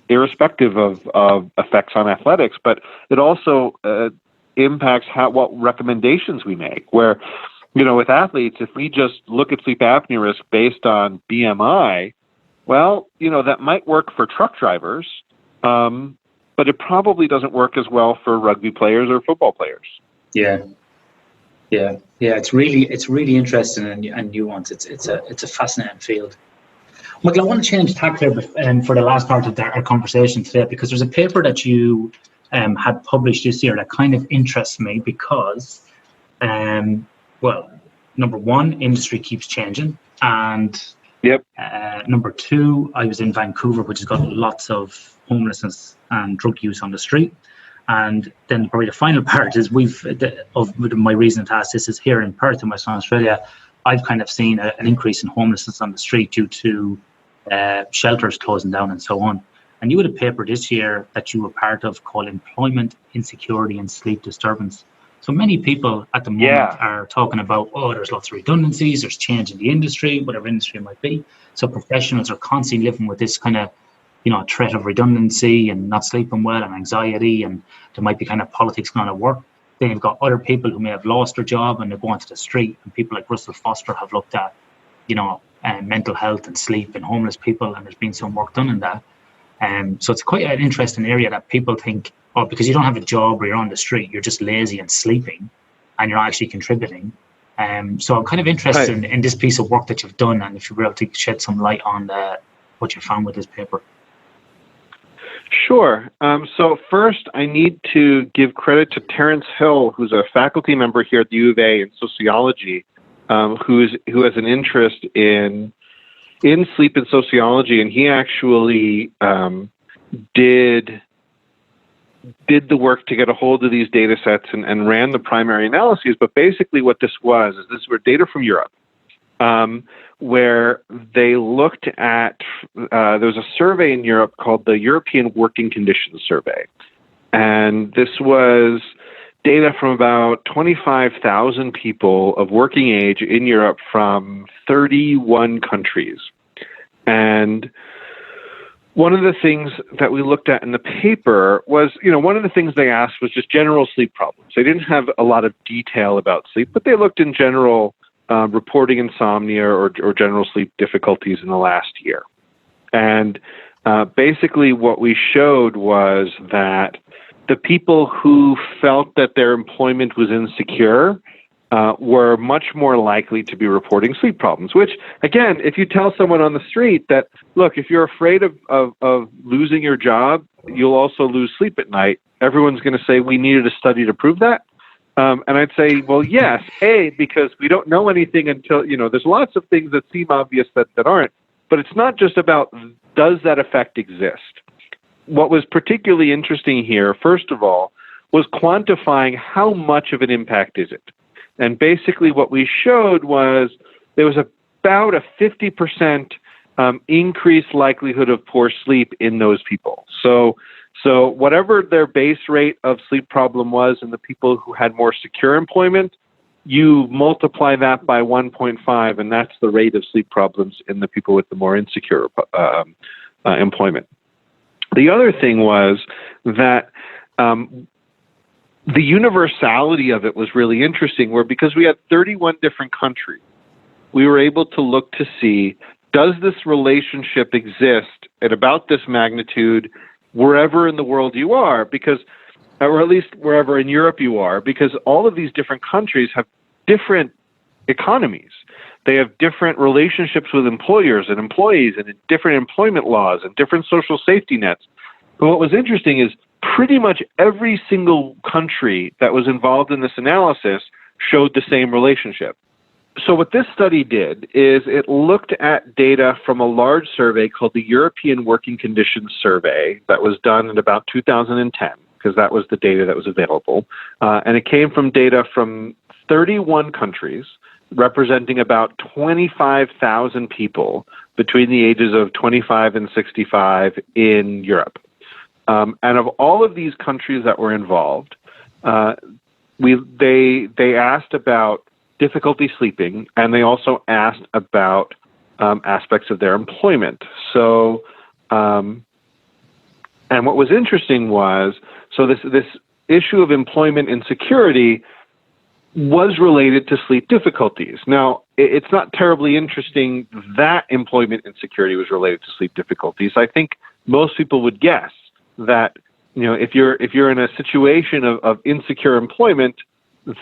[SPEAKER 3] irrespective of effects on athletics. But it also impacts what recommendations we make. Where with athletes, if we just look at sleep apnea risk based on BMI, well, that might work for truck drivers, but it probably doesn't work as well for rugby players or football players.
[SPEAKER 1] Yeah. It's really interesting and nuanced. It's a fascinating field. Michael, I want to change tack here for the last part of our conversation today, because there's a paper that you had published this year that kind of interests me because, number one, industry keeps changing, and number two, I was in Vancouver, which has got lots of homelessness and drug use on the street. And then probably the final part is my reason to ask this is here in Perth in Western Australia, I've kind of seen an increase in homelessness on the street due to shelters closing down and so on. And you had a paper this year that you were part of called Employment Insecurity and Sleep Disturbance. So many people at the moment are talking about, there's lots of redundancies, there's change in the industry, whatever industry it might be. So professionals are constantly living with this kind of, threat of redundancy and not sleeping well and anxiety, and there might be kind of politics going on at work. Then you've got other people who may have lost their job and they're going to the street, and people like Russell Foster have looked at, mental health and sleep and homeless people, and there's been some work done in that. So it's quite an interesting area that people think, because you don't have a job or you're on the street, you're just lazy and sleeping and you're not actually contributing. So I'm kind of interested in this piece of work that you've done, and if you were able to shed some light on what you found with this paper.
[SPEAKER 3] Sure. So first, I need to give credit to Terence Hill, who's a faculty member here at the U of A in sociology, who has an interest in sleep and sociology, and he actually did the work to get a hold of these data sets and ran the primary analyses. But basically what this were data from Europe, where they looked at, there was a survey in Europe called the European Working Conditions Survey. And this was data from about 25,000 people of working age in Europe from 31 countries. And one of the things that we looked at in the paper was, one of the things they asked was just general sleep problems. They didn't have a lot of detail about sleep, but they looked in general, reporting insomnia or general sleep difficulties in the last year. And basically what we showed was that the people who felt that their employment was insecure were much more likely to be reporting sleep problems, which, again, if you tell someone on the street that, look, if you're afraid of losing your job, you'll also lose sleep at night, everyone's going to say, we needed a study to prove that. And I'd say, well, yes, because we don't know anything until, there's lots of things that seem obvious that aren't, but it's not just about, does that effect exist? What was particularly interesting here, first of all, was quantifying how much of an impact is it. And basically what we showed was there was about a 50% increased likelihood of poor sleep in those people. So whatever their base rate of sleep problem was in the people who had more secure employment, you multiply that by 1.5, and that's the rate of sleep problems in the people with the more insecure employment. The other thing was that the universality of it was really interesting, where because we had 31 different countries, we were able to look to see, does this relationship exist at about this magnitude wherever in the world you are, because, or at least wherever in Europe you are, because all of these different countries have different economies. They have different relationships with employers and employees and different employment laws and different social safety nets. But what was interesting is pretty much every single country that was involved in this analysis showed the same relationship. So what this study did is it looked at data from a large survey called the European Working Conditions Survey that was done in about 2010, because that was the data that was available. And it came from data from 31 countries, representing about 25,000 people between the ages of 25 and 65 in Europe. And of all of these countries that were involved, they asked about difficulty sleeping, and they also asked about aspects of their employment. So, and what was interesting was, so this issue of employment insecurity was related to sleep difficulties. Now, it's not terribly interesting that employment insecurity was related to sleep difficulties. I think most people would guess that, if you're in a situation of insecure employment,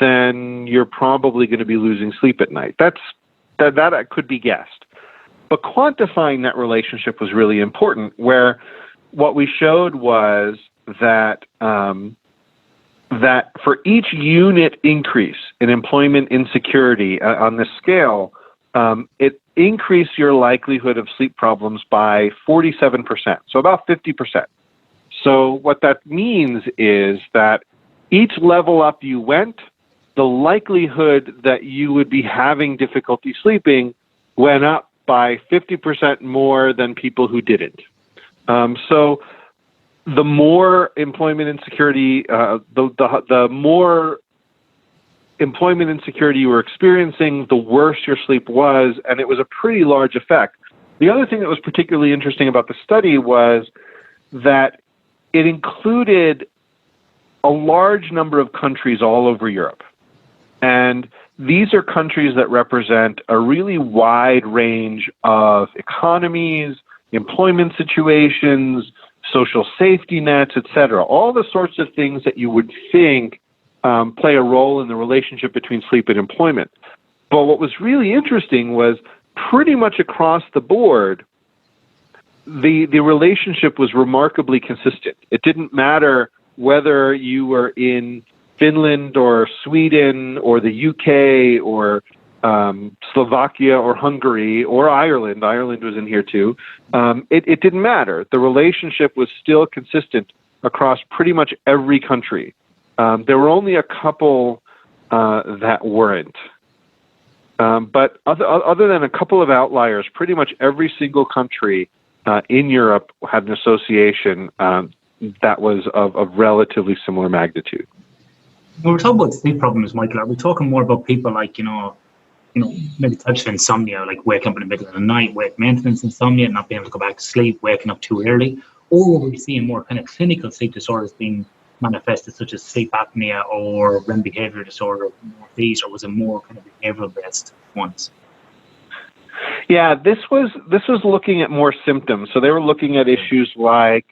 [SPEAKER 3] then you're probably going to be losing sleep at night. That could be guessed. But quantifying that relationship was really important, where what we showed was that that for each unit increase in employment insecurity on this scale, it increased your likelihood of sleep problems by 47%, so about 50%. So what that means is that each level up you went, the likelihood that you would be having difficulty sleeping went up by 50% more than people who didn't. So the more employment insecurity, the more employment insecurity you were experiencing, the worse your sleep was, and it was a pretty large effect. The other thing that was particularly interesting about the study was that it included a large number of countries all over Europe. And these are countries that represent a really wide range of economies, employment situations, social safety nets, etc. All the sorts of things that you would think play a role in the relationship between sleep and employment. But what was really interesting was pretty much across the board, the relationship was remarkably consistent. It didn't matter whether you were in Finland or Sweden or the UK or Slovakia or Hungary or Ireland. Ireland was in here too. It didn't matter. The relationship was still consistent across pretty much every country. There were only a couple that weren't. But other than a couple of outliers, pretty much every single country in Europe had an association that was of relatively similar magnitude.
[SPEAKER 1] When we're talking about sleep problems, Michael, are we talking more about people like, maybe types of insomnia, like waking up in the middle of the night, weight maintenance insomnia, not being able to go back to sleep, waking up too early? Or are we seeing more kind of clinical sleep disorders being manifested, such as sleep apnea or REM behavior disorder, more of these, or was it more kind of behavioral-based ones?
[SPEAKER 3] Yeah, this was looking at more symptoms. So they were looking at issues like,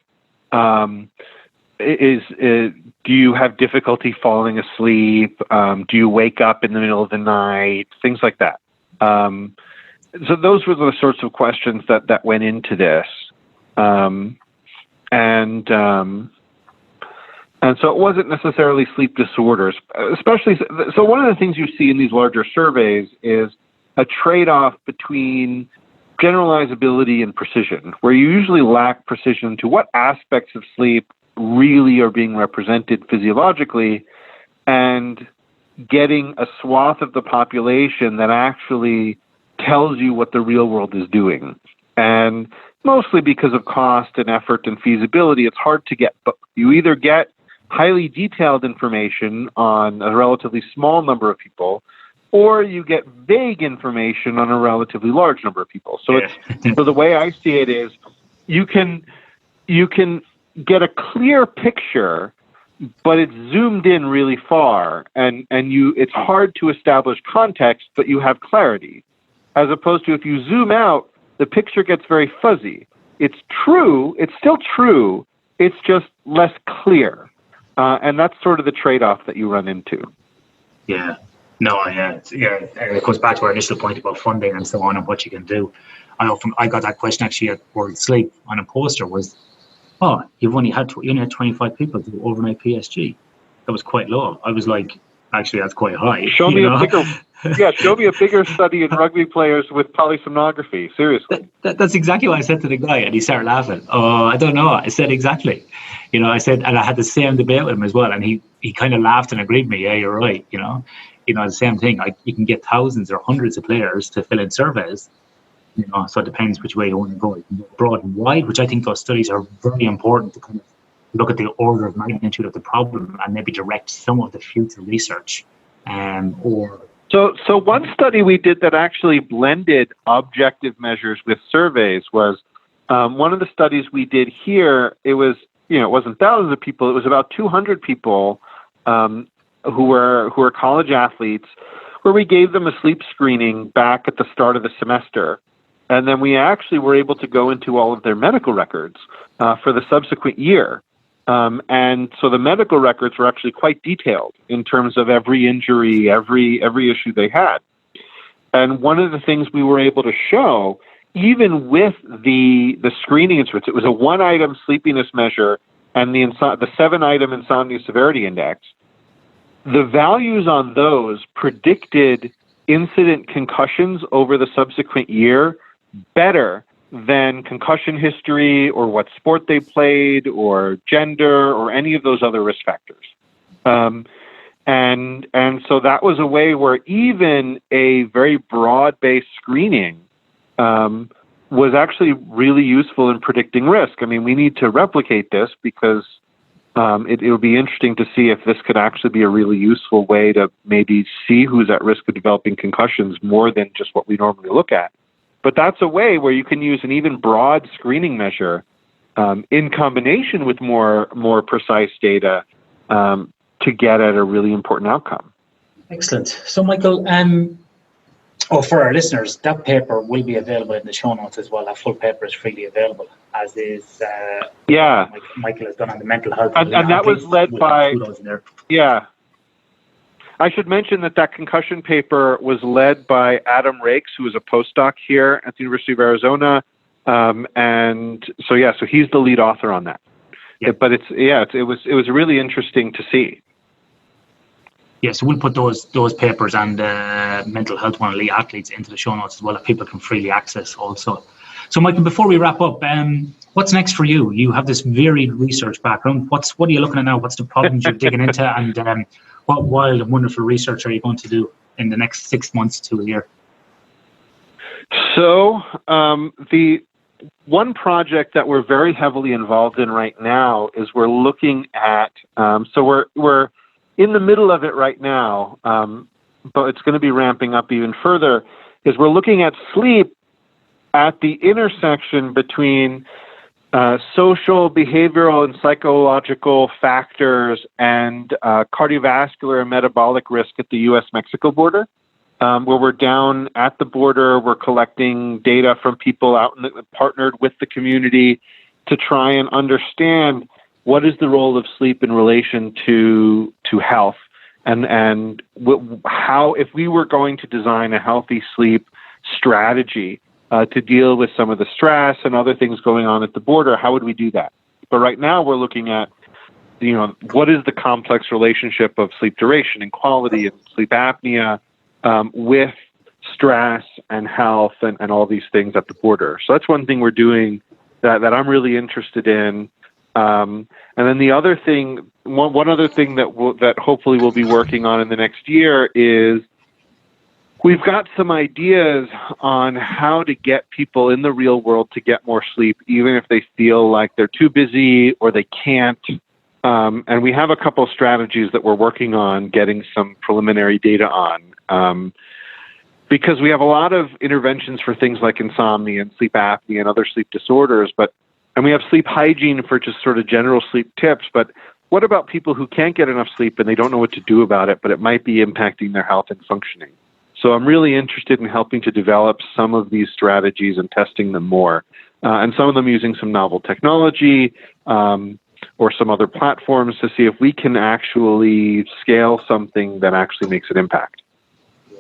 [SPEAKER 3] do you have difficulty falling asleep? Do you wake up in the middle of the night? Things like that. So those were the sorts of questions that went into this. And so it wasn't necessarily sleep disorders, especially. So one of the things you see in these larger surveys is a trade-off between generalizability and precision, where you usually lack precision to what aspects of sleep really are being represented physiologically, and getting a swath of the population that actually tells you what the real world is doing. And mostly because of cost and effort and feasibility, it's hard to get. But you either get highly detailed information on a relatively small number of people, or you get vague information on a relatively large number of people. So so the way I see it is you can get a clear picture, but it's zoomed in really far, and it's hard to establish context, but you have clarity. As opposed to if you zoom out, the picture gets very fuzzy. It's true, it's still true, it's just less clear. And that's sort of the trade-off that you run into.
[SPEAKER 1] Yeah. No, yeah. It goes back to our initial point about funding and so on and what you can do. I got that question actually at World Sleep on a poster was, oh, you only had 25 people do overnight PSG. That was quite low. I was like, actually, that's quite high.
[SPEAKER 3] Show me a bigger study in rugby players with polysomnography. Seriously.
[SPEAKER 1] That's exactly what I said to the guy, and he started laughing. Oh, I don't know. I said exactly. I said, and I had the same debate with him as well, and he kind of laughed and agreed with me. Yeah, you're right. The same thing. You can get thousands or hundreds of players to fill in surveys. So it depends which way you want to go. You can go broad and wide, which I think those studies are very important to kind of look at the order of magnitude of the problem and maybe direct some of the future research.
[SPEAKER 3] So one study we did that actually blended objective measures with surveys was one of the studies we did here. It was, it wasn't thousands of people. It was about 200 people who were college athletes, where we gave them a sleep screening back at the start of the semester. And then we actually were able to go into all of their medical records for the subsequent year. And so the medical records were actually quite detailed in terms of every injury, every issue they had. And one of the things we were able to show, even with the screening instruments, it was a 1-item sleepiness measure and the 7-item insomnia severity index. The values on those predicted incident concussions over the subsequent year better than concussion history or what sport they played or gender or any of those other risk factors. And so that was a way where even a very broad-based screening was actually really useful in predicting risk. I mean, we need to replicate this because it will be interesting to see if this could actually be a really useful way to maybe see who's at risk of developing concussions more than just what we normally look at. But that's a way where you can use an even broad screening measure in combination with more precise data to get at a really important outcome.
[SPEAKER 1] Excellent. So, Michael, for our listeners, that paper will be available in the show notes as well. That full paper is freely available, as is Michael has done on the mental health.
[SPEAKER 3] And that was led by, I should mention that concussion paper was led by Adam Rakes, who is a postdoc here at the University of Arizona. And so he's the lead author on that. Yeah. But it was really interesting to see.
[SPEAKER 1] Yeah, so we'll put those papers and mental health one elite athletes into the show notes as well, that people can freely access also. So, Michael, before we wrap up, what's next for you? You have this varied research background. What are you looking at now? What's the problems you're digging into? And what wild and wonderful research are you going to do in the next 6 months to a year?
[SPEAKER 3] So the one project that we're very heavily involved in right now is we're looking at, we're in the middle of it right now, but it's going to be ramping up even further, is we're looking at sleep at the intersection between social, behavioral, and psychological factors and cardiovascular and metabolic risk at the U.S.-Mexico border, where we're down at the border. We're collecting data from people out partnered with the community to try and understand what is the role of sleep in relation to health, and how, if we were going to design a healthy sleep strategy to deal with some of the stress and other things going on at the border, how would we do that? But right now we're looking at, what is the complex relationship of sleep duration and quality and sleep apnea with stress and health and all these things at the border. So that's one thing we're doing that I'm really interested in. And then the other thing, one other thing that hopefully we'll be working on in the next year is we've got some ideas on how to get people in the real world to get more sleep, even if they feel like they're too busy or they can't. And we have a couple strategies that we're working on getting some preliminary data on, because we have a lot of interventions for things like insomnia and sleep apnea and other sleep disorders, and we have sleep hygiene for just sort of general sleep tips. But what about people who can't get enough sleep and they don't know what to do about it, but it might be impacting their health and functioning? So I'm really interested in helping to develop some of these strategies and testing them more, and some of them using some novel technology or some other platforms to see if we can actually scale something that actually makes an impact.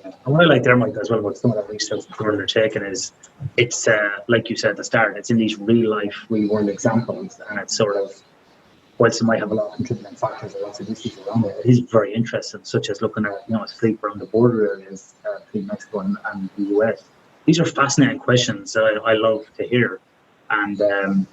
[SPEAKER 1] And what I like there, Mike, as well, about some of that research that we're undertaking is it's, like you said at the start, it's in these real life, real world examples, and it's sort of, whilst it might have a lot of contributing factors or lots of issues around it, it is very interesting, such as looking at, sleep around the border areas between Mexico and the US. These are fascinating questions that I love to hear. And,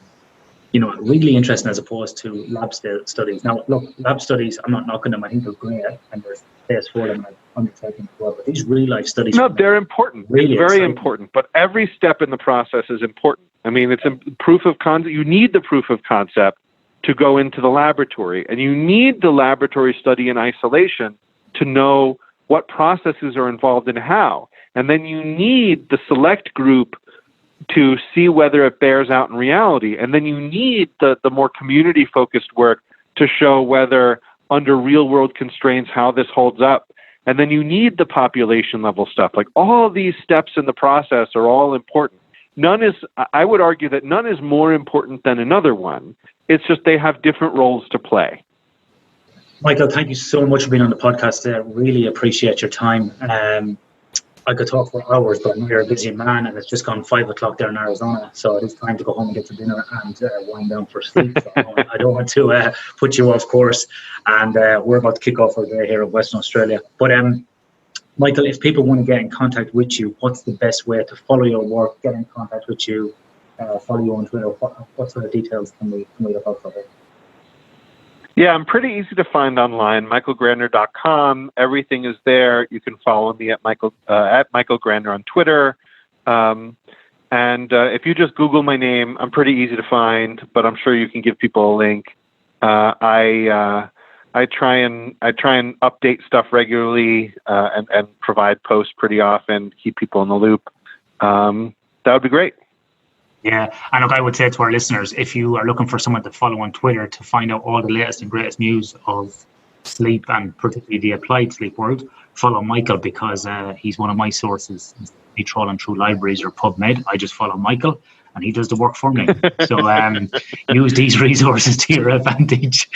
[SPEAKER 1] really interesting as opposed to lab studies. Now, look, lab studies, I'm not knocking them. I think they're great, and there's place for them, and I've undertaken as well. But these real life studies...
[SPEAKER 3] No, they're important. Really it's very important. But every step in the process is important. I mean, it's a proof of concept. You need the proof of concept to go into the laboratory, and you need the laboratory study in isolation to know what processes are involved and how. And then you need the select group to see whether it bears out in reality. And then you need the more community-focused work to show whether, under real-world constraints, how this holds up. And then you need the population-level stuff. Like, all these steps in the process are all important. I would argue that none is more important than another one. It's just they have different roles to play.
[SPEAKER 1] Michael, thank you so much for being on the podcast today. I really appreciate your time. I could talk for hours, but I know you're a busy man, and it's just gone 5 o'clock there in Arizona, so it is time to go home and get to dinner and wind down for sleep. So I don't want to put you off course, and we're about to kick off our day here in Western Australia. But Michael, if people want to get in contact with you, what's the best way to follow your work, get in contact with you, follow you on Twitter? What sort of details can we look out for there?
[SPEAKER 3] Yeah, I'm pretty easy to find online, michaelgrandner.com. Everything is there. You can follow me at Michael Grandner on Twitter. And if you just Google my name, I'm pretty easy to find, but I'm sure you can give people a link. I try and update stuff regularly and provide posts pretty often, keep people in the loop. That would be great.
[SPEAKER 1] Yeah, and look, I would say to our listeners, if you are looking for someone to follow on Twitter to find out all the latest and greatest news of sleep and particularly the applied sleep world, follow Michael, because he's one of my sources. Me trawling through libraries or PubMed, I just follow Michael and he does the work for me. So use these resources to your advantage.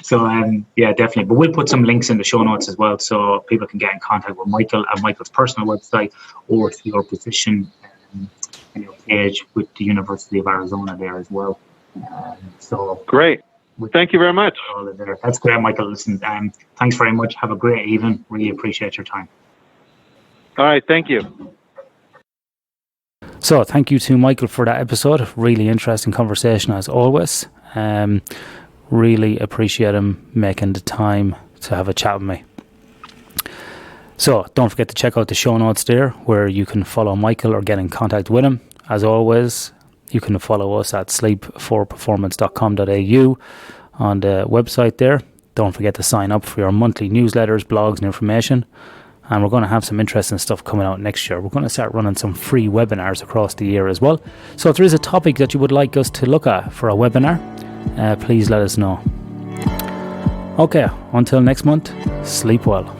[SPEAKER 1] So yeah, definitely. But we'll put some links in the show notes as well, so people can get in contact with Michael at Michael's personal website or to your position and your page with the University of Arizona there as well. So
[SPEAKER 3] great. Thank you very much.
[SPEAKER 1] That's great, Michael. Listen, thanks very much. Have a great evening. Really appreciate your time.
[SPEAKER 3] All right. Thank you.
[SPEAKER 1] So thank you to Michael for that episode. Really interesting conversation as always. Really appreciate him making the time to have a chat with me. So don't forget to check out the show notes there, where you can follow Michael or get in contact with him. As always, you can follow us at sleep4performance.com.au on the website there. Don't forget to sign up for your monthly newsletters, blogs and information. And we're going to have some interesting stuff coming out next year. We're going to start running some free webinars across the year as well. So if there is a topic that you would like us to look at for a webinar, please let us know. Okay, until next month, sleep well.